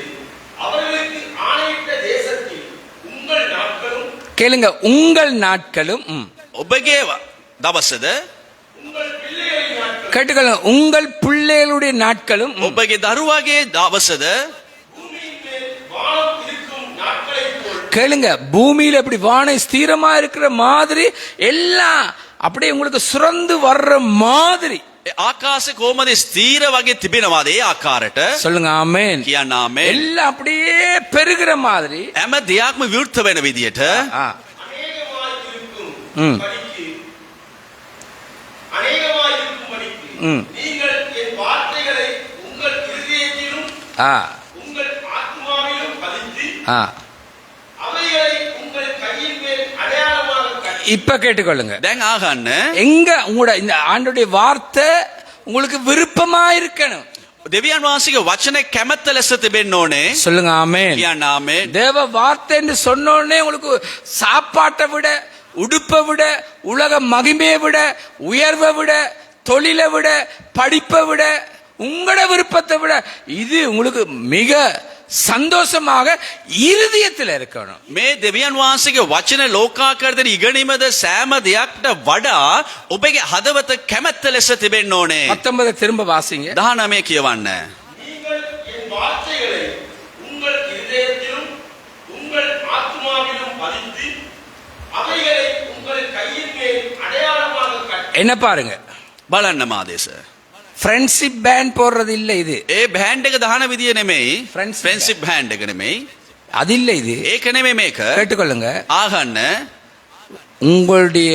அவர்களுக்கு ஆணையிட்ட தேசத்தில் உங்கள் நாட்களும் கேளுங்க, உங்கள் நாட்களும். ඔබගේ දවසද? உங்கள் பிள்ளைகளின் நாட்களும் கேட்டுக்கொள்ளுங்க, உங்கள் பிள்ளைகளுடைய நாட்களும். ඔබගේ දරුවාගේ දවසද? பூமியின் மேல் வானம் இருக்கும் நாட்களைப் போல் கேளுங்க, பூமியில எப்படி வானம் ஸ்திரமா இருக்கிற மாதிரி எல்லாம் அப்படியே உங்களுக்கு சுரந்து வர்ற மாதிரி. ආකාශ කොහමද ස්ථීර වගේ තිබෙනවාද? ඒ ආකාරයට சொல்லுங்க ஆமென். කියන්න ආමෙන්. எல்லாம் அப்படியே பெருகிற மாதிரி. හැම දෙයක්ම විවෘත වෙන විදියට ஆ. அநேகமாய் இருக்கும் ம். படிக்கு அநேகமாய் இருக்கும் படிக்கு ம். நீங்கள் என் வார்த்தைகளை உங்கள் இருதயத்திலும் ஆ. உங்கள் ஆத்மாவிலும் பதித்து ஆ. அவைகளை உங்கள் கையின் மேல் அடையாளமாக கட்டி இப்ப கேட்டுக்கொள்ளுங்க, දැන් ආගන්න. எங்க உங்களோட இந்த ஆண்டுடைய வார்த்தை உங்களுக்கு விருப்பமா இருக்கணும். දෙවියන් වහන්සේගේ වචන කැමැත්ත ලෙස තිබෙන්න ඕනේ. சொல்லுங்க ஆமென். කියන්න ආමෙන්. தேவ வார்த்தைன்னு சொன்ன உடனே உங்களுக்கு சாப்பாட்டை விட, உடுப்பை விட, உலக மகிமையை விட, உயர்வை விட, தொழிலை விட, படிப்பை விட, உங்களோட விருப்பத்தை விட இது உங்களுக்கு மிக சந்தோஷமாக இருதயத்தில் இருக்கணும். මේ දෙවියන් වහන්සේගේ වචන ලෝකාකාරයෙන් ඉගෙනීමද සෑම දෙයක්ට වඩා ඔබගේ හදවත කැමැත්ත ලෙස තිබෙන්න ඕනේ. 19 திரும்ப வாசிங்க. 19 කියවන්න. நீங்கள் என் வார்த்தைகளை உங்கள் இருதயத்திலும் உங்கள் ஆத்மாவிலும் பதித்து அவைகளை உங்கள் கையின் மேல் அடையாளமாக கட்டி என்ன பாருங்க, බලන්න මාදේශ. ஃப்ரெண்ட்ஷிப் பேண்ட் போடுறது இல்ல இது. ඒ බෑන්ඩ් එක දාන විදිය නෙමෙයි. Friendship ෆ්‍රෙන්ඩ්ෂිප් බෑන්ඩ් එක නෙමෙයි. அது இல்ல இது. ඒක නෙමෙයි මේක. கேட்டுக்கொள்ளுங்க, ආගන්න. உங்களுடைய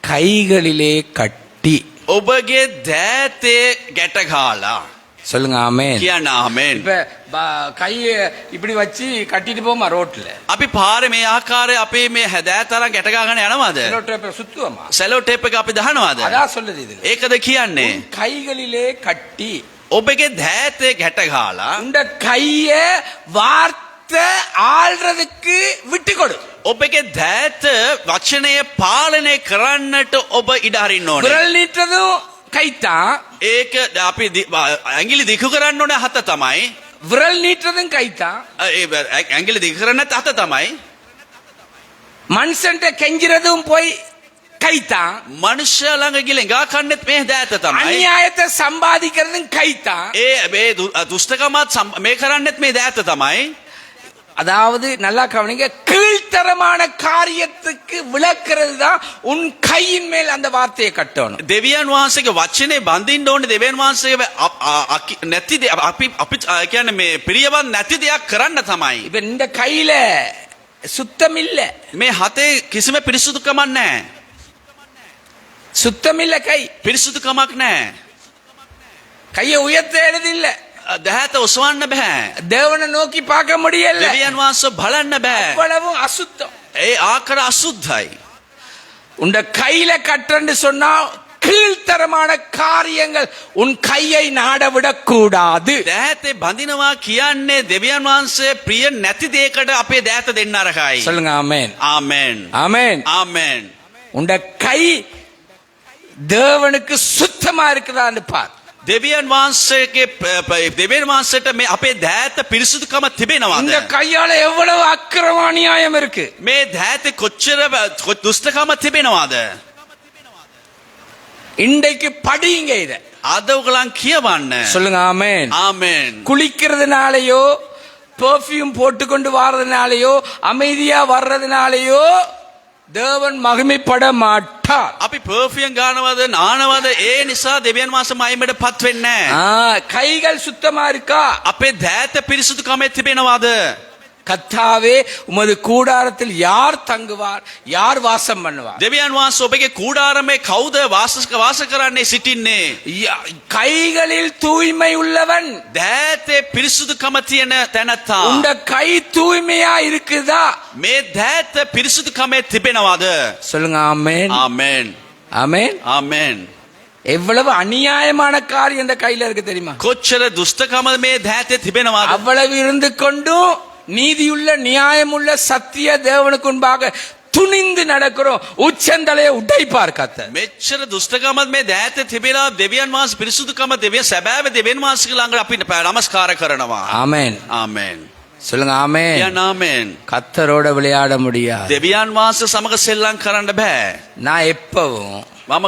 கைகளிலே கட்டி. ඔබගේ දෑතේ ගැට ගාලා. சொல்லுங்க ஆமென். කියන්න ආමෙන්. இப்ப கைய இப்படி வச்சு கட்டிட்டு போமா ரோட்ல. අපි පාරේ මේ ආකාරයේ අපේ මේ දෑතරම් ගැට ගාගෙන යනවද? சுத்துவமா. සෙලෝ ටේප් එක අපි දහනවද? அதான் சொல்லுது இதுல. ඒකද කියන්නේ? கைகளிலே கட்டி. ඔබගේ දෑතේ ගැට ගාලා உண்ட கைய வார்த்தை ஆள்றதுக்கு விட்டு கொடு. ඔබගේ දෑත වචනය පාලනය කරන්නට ඔබ ඉඩ අරින්න ඕනේ. விரல் நீட்டதும் கைத்தான். ඒක අපි ඇඟිලි දිගු කරන්න ඕනේ හත තමයි. விரல் நீட்டதும் கைத்தான். ඇඟිලි දිගු කරන්නත් හත තමයි. மனுஷன்ட்ட கெஞ்சிறதும் போய் கைத்தான். මනුෂ්‍ය ළඟ ගිලෙන් ගා කන්නෙත් මේ දෑත තමයි. அநியாயத்தை சம்பாதிக்கிறதும் கைத்தான். මේ දුෂ්ටකමත් මේ කරන්නෙත් මේ දෑත තමයි. அதாவது நல்லா கவனிங்க, கீழ்த்தரமான காரியத்துக்கு விளக்குறது தான் உன் கையின் மேல் அந்த வார்த்தையை கட்டணும். දෙවියන් වහන්සේගේ වචනේ බඳින්න ඕනේ. දෙවියන් වහන්සේගේ නැති අපි කියන්නේ මේ පිරියවන් නැති දෙයක් කරන්න තමයි. இப்ப இந்த கையில சுத்தம் இல்ல. මේ හතේ කිසිම පිරිසුදුකමක් නැහැ. சுத்தம் இல்ல கை. පිරිසුදුකමක් නැහැ. கையை உயர்த்த எழுதில்ல. දෑත ඔසවන්න බෑ. தேவனை நோக்கி பார்க்க முடியல. දෙවියන් වහන්සේ බලන්න බෑ. அவ்வளவு அசுத்தம். ඒ ආකාර අසුද්ධයි. உண்ட கையில கட்டன்னு சொன்னா கீழ்த்தரமான காரியங்கள் உன் கையை நாட விடக்கூடாது. දෑතේ බඳිනවා කියන්නේ දෙවියන් වහන්සේ ප්‍රිය නැති දෙයකට අපේ දෑත දෙන්න අරගයි. சொல்லுங்க ஆமென். ආමෙන්. ஆமென். ආමෙන්. உண்ட கை தேவனுக்கு சுத்தமா இருக்குதான்னு பார். දෙවියන් වහන්සේගේ දෙවියන් වහන්සේට මේ අපේ දෑත පිරිසුදුකම තිබෙනවද? இந்த கையால எவ்வளவு அக்கிரம அநியாயம் இருக்கு. මේ දෑතේ කොච්චර දුෂ්ටකම තිබෙනවද? இன்றைக்கு படிங்க இத. අද උගලන් කියවන්න. சொல்லுங்க ஆமென். ආමෙන්. குளிக்கிறதுனாலயோ பெர்ஃப்யூம் போட்டுக்கொண்டு வர்றதுனாலயோ அமைதியா வர்றதுனாலயோ தேவன் மகிமைப்பட மாட்டார். අපි පර්ෆියම් ගන්නවද නානවද ඒ නිසා දෙවියන් වහන්සේ මහිමයට පත් වෙන්නේ නැහැ. கைகள் சுத்தமா இருக்கா? අපේ දෑත පිරිසුදුකම තිබෙනවද? கர்த்தாவே உமது கூடாரத்தில் யார் தங்குவார், யார் வாசம் பண்ணுவார்? දෙවියන් වහන්සේ ඔබගේ கூடாரமே කවුද වාස කරන්නේ සිටින්නේ? கைகளில் தூய்மை உள்ளவன். දෑතේ පිරිසුදුකම තියෙන තැනත්තා. உண்ட கை தூய்மையா இருக்குதா? මේ දෑත පිරිසුදුකම තිබෙනවද? சொல்லுங்க ஆமென். ආමෙන්. ஆமென். ආමෙන්. எவ்வளவு அநியாயமான காரியம் இந்த கையில இருக்கு தெரியுமா? කොච්චර දුෂ්ටකම මේ දෑතේ තිබෙනවද? அவ்வளவு இருந்து கொண்டும் நீதியுள்ள நியாயமுள்ள சத்திய தேவனுக்கு முன்பாக துணிந்து நடக்கிறோம். உச்சந்தலையை உடைப்பார் கர்த்தர். මෙච්චර දුෂ්ටකමත් මේ දෑතේ තිබෙලා දෙවියන් වහන්සේ පිරිසුදුකම දෙවියන් සැබෑව දෙවියන් වහන්සේ ළඟට අපි නමස්කාර කරනවා. ஆமென். ආමෙන්. சொல்லுங்க ஆமென். කියන්න ආමෙන්. கர்த்தரோட விளையாட முடியாது. දෙවියන් වහන්සේ සමග සෙල්ලම් කරන්න බෑ. நான் எப்பவும் මම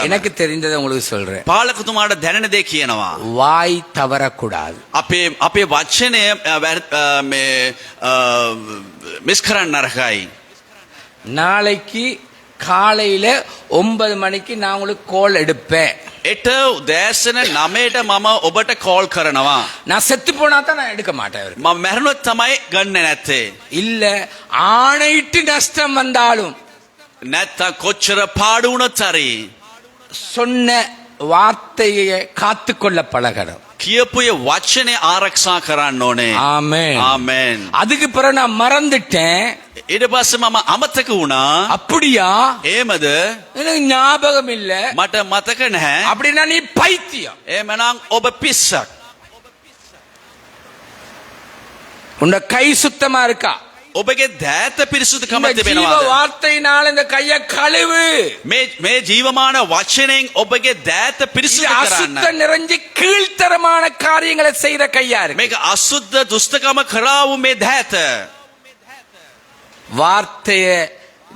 எனக்கு தெரிந்ததை உங்களுக்கு சொல்றேன். පාලකතුමාට දැනෙන දේ කියනවා. வாய் தவறக்கூடாது. අපේ වචනය මේ මිස් කරන්න නරකයි. நாளைக்கு காலையில 9 மணிக்கு நான் உங்களுக்கு கோல் எடுப்பேன். එට උදෑසන 9ට මම ඔබට කෝල් කරනවා. நான் செத்து போனா தான் நான் எடுக்க மாட்டேன். මම මැරුණොත් තමයි ගන්න නැත්තේ. இல்ல ஆணையிட்டு நஷ்டம் வந்தாலும் නැත්තම් කොච්චර පාඩු වුණොත් හරි சொன்ன வார்த்தையை காத்துக்கொள்ள பழகணும். කියපු වචනේ ආරක්ෂා කරන්න ඕනේ. ஆமென். ආමෙන්. அதுக்கு பிறகு நான் மறந்துட்டேன். ඊට පස්සේ මම අමතක වුණා. அப்படியா? එහෙමද? எனக்கு ஞாபகம் இல்ல. මට මතක නැහැ. அப்படின்னா நீ பைத்தியம். එහෙමනම් ඔබ පිස්සක්. உன்ன கை சுத்தமா இருக்கா? ඔබගේ දෑත පිරිසුදුකම இந்த ஜீவ තිබෙනවද? வார்த்தையினால இந்த கையை கழுவு. මේ ජීවමාන වචනෙන් ඔබගේ දෑත இது පිරිසුදු அசுத்த කරන්න. நிறைஞ்சு கீழ்த்தரமான காரியங்களை செய்யற கையா இருக்கு. මේක අසුද්ධ දුෂ්ටකම කරාවු මේ දෑත. வார்த்தைய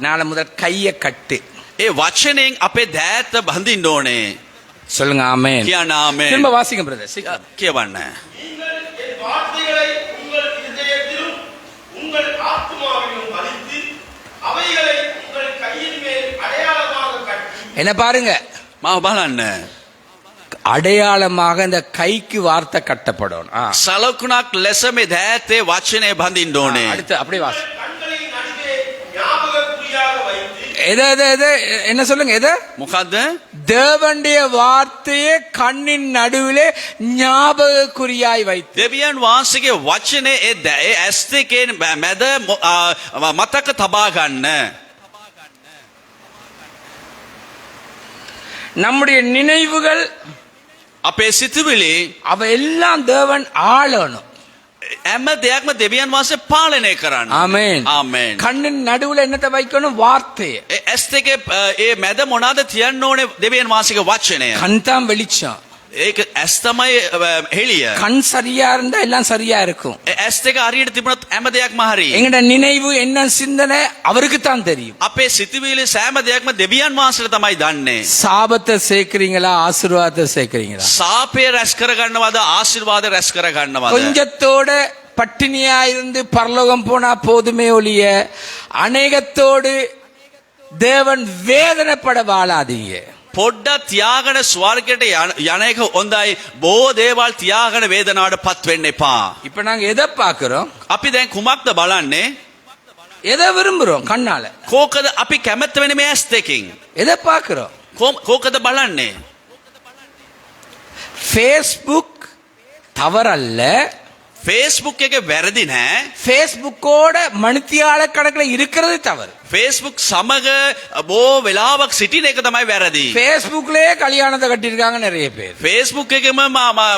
நாளை முதல் கையை கட்டு. ඒ වචනෙන් අපේ දෑත බඳින්න ඕනේ. சொல்லுங்க ஆமென். කියන්න ආමෙන්. திரும்ப வாசிங்க பிரதர். කියවන්න. நீங்கள் என் வார்த்தைகளை உங்கள் இதயத்திலும் உங்கள் ஆத்மாவிலும் பதித்து அவைகளை உங்கள் கையின் மேல் அடையாளமாக கட்டி என்ன பாருங்க, මාව බලන්න. அடையாளமாக இந்த கைக்கு வார்த்தை கட்டப்படும். සලකුණක් ලෙස මේ දෑතේ වචනේ බඳින්න ඕනේ. அடுத்து அப்படியே வாசி. கண்களின் நடுவே ஞாபகக்குறியாக வைத்து என்ன சொல்லுங்க எதை මොකද්ද? தேவனுடைய வார்த்தையை கண்ணின் நடுவிலே ஞாபகக்குறியாய் வைத்து දෙවියන් වහන්සේගේ වචනේ ඒ ඇස් දෙකේ මැද මතක තබා ගන්න. நம்முடைய நினைவுகள் අපේ සිතුවිලි அவ எல்லாம் தேவன் ஆளணும். හැම දෙයක්ම දෙවියන් වහන්සේ පාලනය කරන්න. ஆமென். ආමෙන්. கண்ணின் நடுவுல என்னத்தை வைக்கணும்? வார்த்தையை. ඒ ඇස් දෙකේ ඒ මැද මොනවාද තියන්න ඕනේ? දෙවියන් වහන්සේගේ වචනය. கண் தான் வெளிச்சம். ඒක ඇස් තමයි හෙළිය. கண் சரியா இருந்தா எல்லாம் சரியா இருக்கும். ඇස් දෙක හරියට තිබුණොත් හැම දෙයක්ම හරි. எங்கட நினைவு என்ன சிந்தனை அவருக்கு தான் தெரியும். අපේ සිතුවිලි සෑම දෙයක්ම දෙවියන් වහන්සේට තමයි දන්නේ. சாபத்தை சேர்க்கிறீங்களா ஆசீர்வாதத்தை சேர்க்கிறீங்களா? සාපය රැස් කර ගන්නවද ආශිර්වාද රැස් කර ගන්නවද? கொஞ்சத்தோட பட்டினியா இருந்து பரலோகம் போனா போதுமே ஒழிய அநேகத்தோடு தேவன் வேதனைப்பட வாழாதீங்க. පොඩ්ඩක් තියාගෙන ස්වර්ගයට යන එක හොඳයි. බොහෝ දේවල් තියාගෙන වේදනාවට පත් වෙන්න එපා. இப்ப நாங்க எதை பார்க்கிறோம்? අපි දැන් කුමක්ද බලන්නේ? எதை விரும்புறோம்? கண்ணால. කෝකද අපි කැමැත්ත වෙන්නේ මේ ඇස් දෙකෙන්? எதை பார்க்கிறோம்? කෝකද බලන්නේ? ஃபேஸ்புக் தவறல்ல. Facebook එකේ වැරදි නෑ. ஃபேஸ்புக்கோட மணித்தியால கணக்கில் இருக்கிறது தவறு. Facebook සමග බොහෝ වෙලාවක් සිටින එක තමයි වැරදි. ஃபேஸ்புக்லயே கல்யாணத்தை கட்டியிருக்காங்க நிறைய பேர். Facebook එකෙම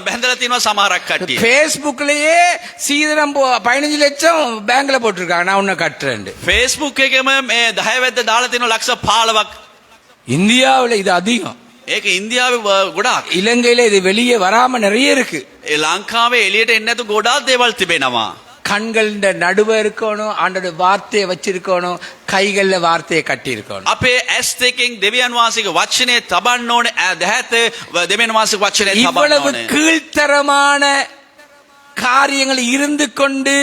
බැඳලා තියෙනවා සමහරක් කට්ටිය. ஃபேஸ்புக்லயே சீதனம் 15 லட்சம் பேங்க்ல போட்டிருக்காங்க நான் உன்னை கட்டுறேன். Facebook එකෙම මේ 10 වැද්ද දාලා තියෙනවා ලක්ෂ 15ක්. இந்தியாவுல இது அதிகம். ඒක ඉන්දියාවේ ගොඩාක්. இலங்கையில இது வெளியே வராம நிறைய இருக்கு. ඒ ලංකාවේ එළියට එන්නේ නැතු ගොඩාක් දේවල් තිබෙනවා. கண்கள் நடுவ இருக்கணும், ஆண்டோட வார்த்தையை வச்சிருக்கணும், கைகள்ல வார்த்தையை கட்டி இருக்கணும். අපේ ඇස් දෙකෙන් දෙවියන් වහන්සේගේ වචනේ තබන්න ඕනේ. දැහැත දෙවියන් වහන්සේගේ වචනේ තබන්න இவ்வளவு ඕනේ. கீழ்த்தரமான காரியங்கள் இருந்து கொண்டு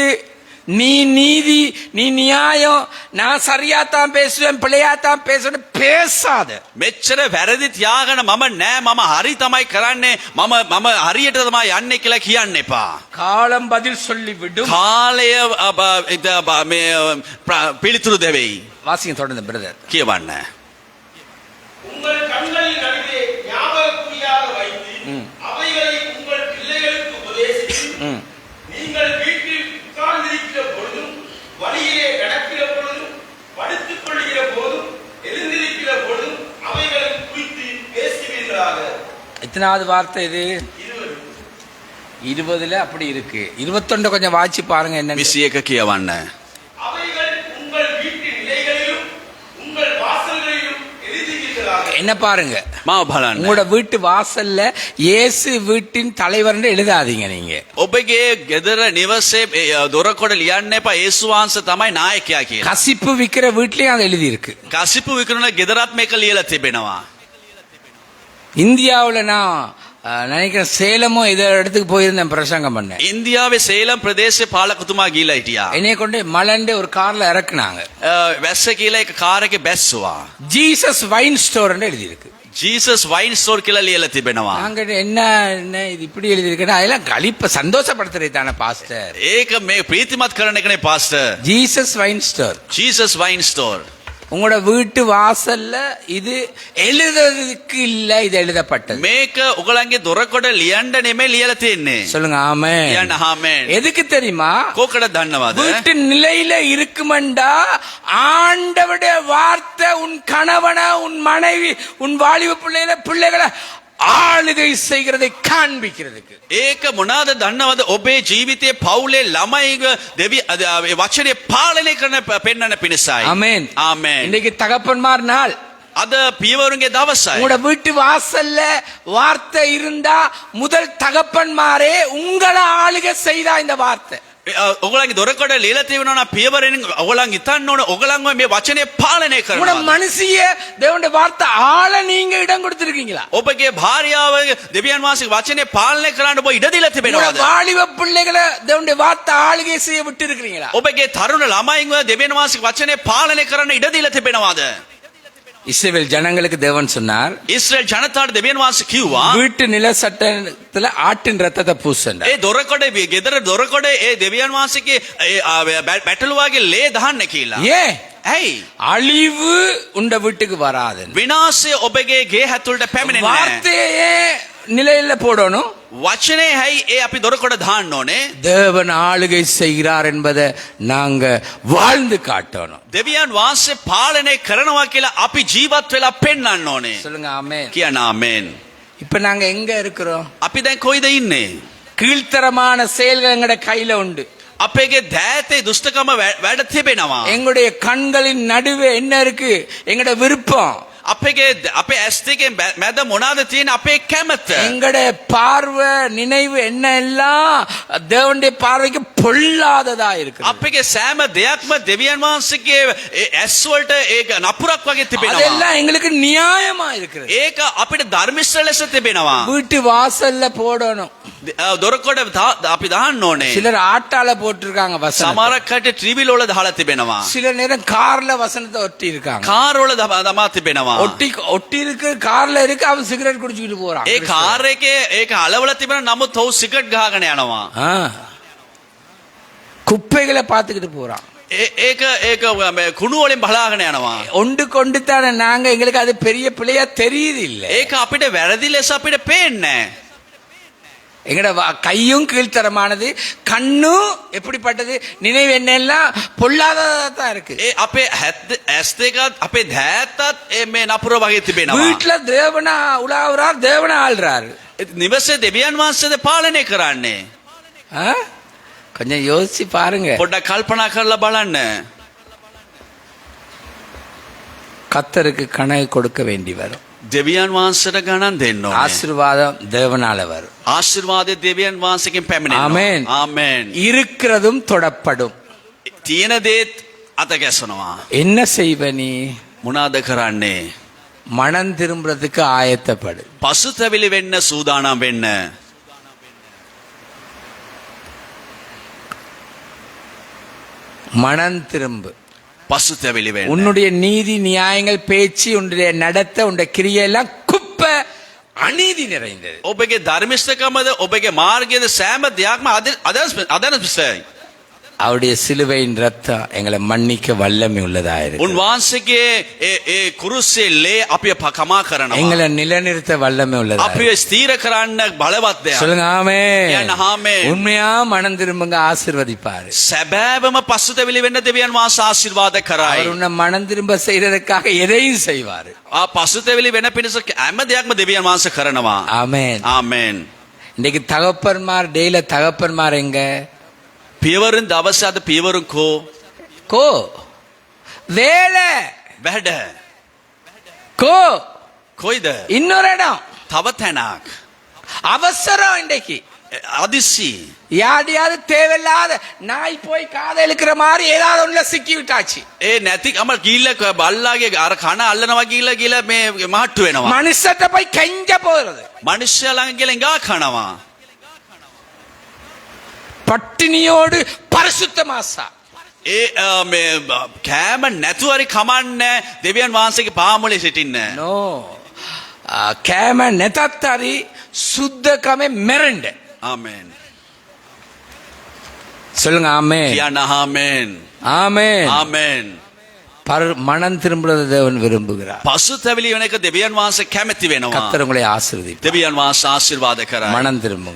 நீ நீதி நீ நியாயம் நான் சரியாத்தான் பேசுவேன் பிள்ளையாத்தான் பேசுவேன் பேசாத. මෙච්චර වැරදි තියාගෙන මම නෑ මම හරි තමයි කරන්නේ මම හරියට තමයි යන්නේ කියලා කියන්න එපා. காலம் பதில் சொல்லி விடும். කාලය මේ පිළිතුරු දෙවෙයි. வாசிங்க தொடர்ந்து பிரதர். කියවන්න. உங்கள் கண்களின் நடுவே ஞாபகக்குறியாக வைத்து அவைகளை உங்கள் பிள்ளைகளுக்கு உபதேசித்து நீங்கள் வீட்டில் உட்கார்ந்திருக்கிற பொழுதும் வழியிலே நடக்கிற பொழுதும் படுத்துக் கொள்கிற போதும் எழுந்திருக்கிற பொழுதும் அவைகளை குறித்து பேசுவீர்களாக. எத்தனாவது வார்த்தை இது? 20ல அப்படி இருக்கு. 21 கொஞ்சம் வாட்சி பாருங்க என்ன. 21 කියවන්න. அவைகள் உங்கள் வீட்டு நிலைகளிலும் உங்கள் வாசல்களிலும் எழுதுவீர்களாக. என்ன பாருங்க, මාව බලන්න. உங்களோட வீட்டு வாசல்ல இயேசு வீட்டின் தலைவர்னு எழுதாதீங்க நீங்க. ඔබගේ ගෙදර නිවසේ දොරකොඩ ලියන්න එපා යේසු වහන්සේ තමයි නායකයා කියලා. கசிப்பு விக்கிற வீட்லயும் அது எழுதி இருக்கு. කසිපු විකුණන ගෙදරත් මේක ලියලා තිබෙනවා. இந்தியாவுல நான் நினைக்கிறேன் சேலமோ இதோ இடத்துக்கு போயிருந்தேன் பிரசங்கம் பண்ணேன். ඉන්දියාවේ සේලම් ප්‍රදේශයේ පාලකතුමා ගිහිලා හිටියා. என்னைய கொண்டு மலண்டு ஒரு கார்ல இறக்குனாங்க. වැස්ස කියලා එක කාර් එකේ බැස්සුවා. ஜீசஸ் வைன் ஸ்டோர்னு எழுதி இருக்கு. ජීසස් වයින් ස්ටෝර් කියලා ලියලා තිබෙනවා. நாங்க என்ன இது இப்படி எழுதி இருக்குன்னா அதெல்லாம் கழிப்ப சந்தோஷப்படுத்துறது தானே பாஸ்டர். ඒක මේ ප්‍රීතිමත් කරන එකනේ pastor. Jesus wine store. Jesus wine store. உங்களோட வீட்டு வாசல்ல இது எழுதுறதுக்கு இல்ல, இது எழுதப்பட்டது. මේක ඔයගලන්ගේ දොරකොඩ ලියන්න නෙමෙයි ලියලා තියෙන්නේ. சொல்லுங்க ஆமென். කියන්න ආමෙන්. எதுக்கு தெரியுமா? කෝකඩ දන්නවද? வீட்டு நிலையில இருக்குமெண்டா ஆண்டவருடைய வார்த்தை உன் கணவனை உன் மனைவி உன் வாலிப பிள்ளைகளை ஆளுகை செய்கிறதை காண்பிக்கிறதுக்கு. ඒක මොනවාද දන්නවද? ඔබේ ජීවිතයේ පවුලේ ළමයිව දෙවි වචනේ පාලනය කරන පෙන්වන්න පිණිසයි. ஆமென். ආමෙන්. இன்னைக்கு தகப்பன்மார் நாள். අද පියවරුන්ගේ දවසයි. உங்களோட வீட்டு வாசல்ல வார்த்தை இருந்தா முதல் தகப்பன்மாரே உங்களை ஆளுகை செய்தா இந்த வார்த்தை. ඔගලන්ගේ දොරකඩ ලියලා තියෙනවා නම් පියවරෙන් ඔගලන් හිතන්න ඕන ඔගලන්ව මේ වචනේ පාලනය உங்களோட කරනවා. மனசிய தேவனுடைய வார்த்தை ஆள நீங்க இடம் கொடுத்திருக்கீங்களா? ඔබගේ භාර්යාව දෙවියන් වහන්සේගේ වචනේ පාලනය කරන්න ඔබ ඉඩ දීලා உங்களோட තිබෙනවද? வாலிப பிள்ளைகளை தேவனுடைய வார்த்தை ஆளுகை செய்ய விட்டு இருக்கிறீங்களா? ඔබගේ තරුණ ළමයින්ව දෙවියන් වහන්සේගේ වචනේ පාලනය කරන්න ඉඩ දීලා තිබෙනවද? இஸ்ரவேல் ஜனங்களுக்கு தேவன் சொன்னார், ඉස්රේල් ජනතාවට දෙවියන් වහන්සේ කිව්වා வீட்டு நில சட்டத்துல ஆட்டின் ரத்தத்தை பூசண்ட. ඒ දොරකොඩේ ගෙදර දොරකොඩේ ඒ දෙවියන් වහන්සේගේ බැටළුවාගේ ලේ දහන්න කියලා. ஏன் ඇයි? அழிவு உண்ட வீட்டுக்கு வராது. විනාශය ඔබගේ ගේ හැතුළට පැමිණෙන්නේ නැහැ. வார்த்தையே நிலையில போடணும். වචනේ හැයි ඒ අපි දොරකොඩ දාන්න ඕනේ. தேவன் ஆளுகை செய்கிறார் என்பதை நாங்க வாழ்ந்து காட்டணும். දෙවියන් වහන්සේ පාලනය කරනවා කියලා අපි ජීවත් වෙලා පෙන්වන්න ඕනේ. சொல்லுங்க ஆமென். කියන ආමෙන්. இப்ப நாங்க எங்க இருக்கிறோம்? අපි දැන් කොයිද ඉන්නේ? கீழ்த்தரமான செயல்கள் எங்கட கையில உண்டு. අපේගේ දෑතේ දුෂ්ටකම වැඩ තිබෙනවා. எங்களுடைய கண்களின் நடுவே என்ன இருக்கு? எங்கட விருப்பம். අපේ ඇස් දෙකෙන් මැද මොනවාද තියෙන අපේ කැමැත්ත. எங்கட பார்வை நினைவு என்ன எல்லாம் தேவனுடைய பார்வைக்கு பொல்லாததா இருக்கு. අපේ සෑම දෙයක්ම දෙවියන් වහන්සේගේ ඇස් වලට ඒක නපුරක් වගේ තිබෙනවා. அதெல்லாம் எங்களுக்கு நியாயமா இருக்கிறது. ඒක අපිට ධර්මිෂ්ඨ ලෙස තිබෙනවා. வீட்டு வாசல்ல போடணும். දොරකොඩ අපි දාන්න ඕනේ. சிலர் ஆட்டால போட்டிருக்காங்க வசனம். සමහරක් කට ට්‍රිවිල් වල දාලා තිබෙනවා. சில நேரம் கார்ல வசனத்தை ஒட்டி இருக்காங்க. කාර් වල දමා තිබෙනවා. ஒட்டி இருக்கு, கார்ல இருக்கு, அவன் சிகரெட் குடிச்சிட்டு போறான். ඒ කාර් එකේ ඒක අලවල තිබෙන නමුත් ඔහු සිගරට් ගහගෙන යනවා. குப்பைகளை பார்த்துக்கிட்டு போறான். ඒක කුණු වලින් බලාගෙන යනවා. ஒன்று கொண்டு தானே நாங்க, எங்களுக்கு அது பெரிய பிள்ளையா தெரியுது இல்ல. ඒක අපිට වැරදි ලෙස අපිට පේන්නේ. எங்கட கையும் கீழ்த்தரமானது, கண்ணும் எப்படிப்பட்டது, நினைவு என்னெல்லாம் பொல்லாததா தான் இருக்கு. අපේ ඇස් දෙකත් අපේ දෑතත් මේ නපුර වගේ තිබෙනවා. வீட்டுல தேவனா உலாவுறார், தேவனா ஆள்றாரு. නිවසේ දෙවියන් වහන්සේද පාලනය කරන්නේ. கொஞ்சம் யோசிச்சு பாருங்க. පොඩ්ඩක් කල්පනා කරලා බලන්න. கர்த்தருக்கு கணக்கு கொடுக்க வேண்டி வரும். දෙවියන් වහන්සේට ගණන් දෙන්න ඕනේ. ஆசீர்வாதம் தேவனால வரும். ආශිර්වාදය දෙවියන් වහන්සේගෙන් පැමිණෙනවා. ஆமென். ආමෙන්. இருக்கிறதும் தொடப்படும். තියෙන දේත් අත ගැසෙනවා. என்ன செய்வ நீ? මොනවාද කරන්නේ? மனம் திரும்புறதுக்கு ஆயத்தப்படு. පසුතැවිලි වෙන්න සූදානම් වෙන්න. மனம் திரும்பு. පසුතැවිලි වෙන්න. உன்னுடைய நீதி நியாயங்கள் பேச்சு, உன்னுடைய நடத்த, உன்னுடைய கிரியெல்லாம் குப்பை அநீதி நிறைந்தது. ඔබගේ ධර්මිෂ්ඨකමද ඔබගේ මාර්ගයද සෑම දෙයක්ම අදහස් විසයි. அவருடைய சிலுவையின் ரத்தம் எங்களை மன்னிக்க வல்லமை உள்ளதா இருக்கு. උන්වහන්සේගේ ඒ කුරුස්සේ ලේ අපිව කමා කරනවා. எங்களை நிலைநிறுத்த வல்லமை உள்ளதா இருக்கு. අපිව ස්ථීර කරන්න බලවත් දෙයක්. சொல்லுங்க ஆமென். කියන්න ආමෙන්. உண்மையா மனம் திரும்புங்க, ஆசீர்வதிப்பாரு. සැබෑවම පසුතැවිලි වෙන්න දෙවියන් වහන්සේ ආශිර්වාද කරයි. அவர் உன்னை மனம் திரும்ப செய்யறதுக்காக எதையும் செய்வாரு. පසුතැවිලි වෙන පිණිස හැම දෙයක්ම දෙවියන් වහන්සේ කරනවා. ஆமென். ආමෙන්. இன்னைக்கு தகப்பன்மார் டெய்ல தகப்பன்மார் எங்க? පියවරුන් දවසේ අද පියවරුන් கோ வேலை වැඩ கோ කොයිද? இன்னொரு இடம் තව තැනක්. அவசரம். இன்னைக்கு අදිසි. யாரையாவது தேவையில்லாத நாய் போய் காதை இழுக்கிற மாதிரி ஏதாவது ஒண்ணுல சிக்கி விட்டாச்சு. ඒ නැති අම ගිල්ල බල්ලාගේ අර කන අල්ලනවා ගිල්ල මේ මාට්ටු වෙනවා. மனுஷத்தை போய் கெஞ்ச போறது. මනුෂ්‍ය ළඟ ගිහලා ගා කනවා. பட்டினியோடு பரிசுத்த மாசா. ඒ මේ කෑම නැතුව හරි කමන්නේ දෙවියන් වහන්සේගේ පාමුලේ සිටින්න. நோ கேம நெதத்தாரி சுத்தகமே மெரண்ட. ආමෙන්. சொல்லுங்க ஆமென். කියන්න ආමෙන්. ஆமென். ආමෙන්. மனம் திரும்புறது தேவன் விரும்புகிறார். පසුතැවිලි වෙන එක දෙවියන් වහන්සේ කැමති වෙනවා. கர்த்தர் உங்களை ஆசீர்வதிப்பார். දෙවියන් වහන්සේ ආශිර්වාද කරයි. மனம் திரும்புங்க.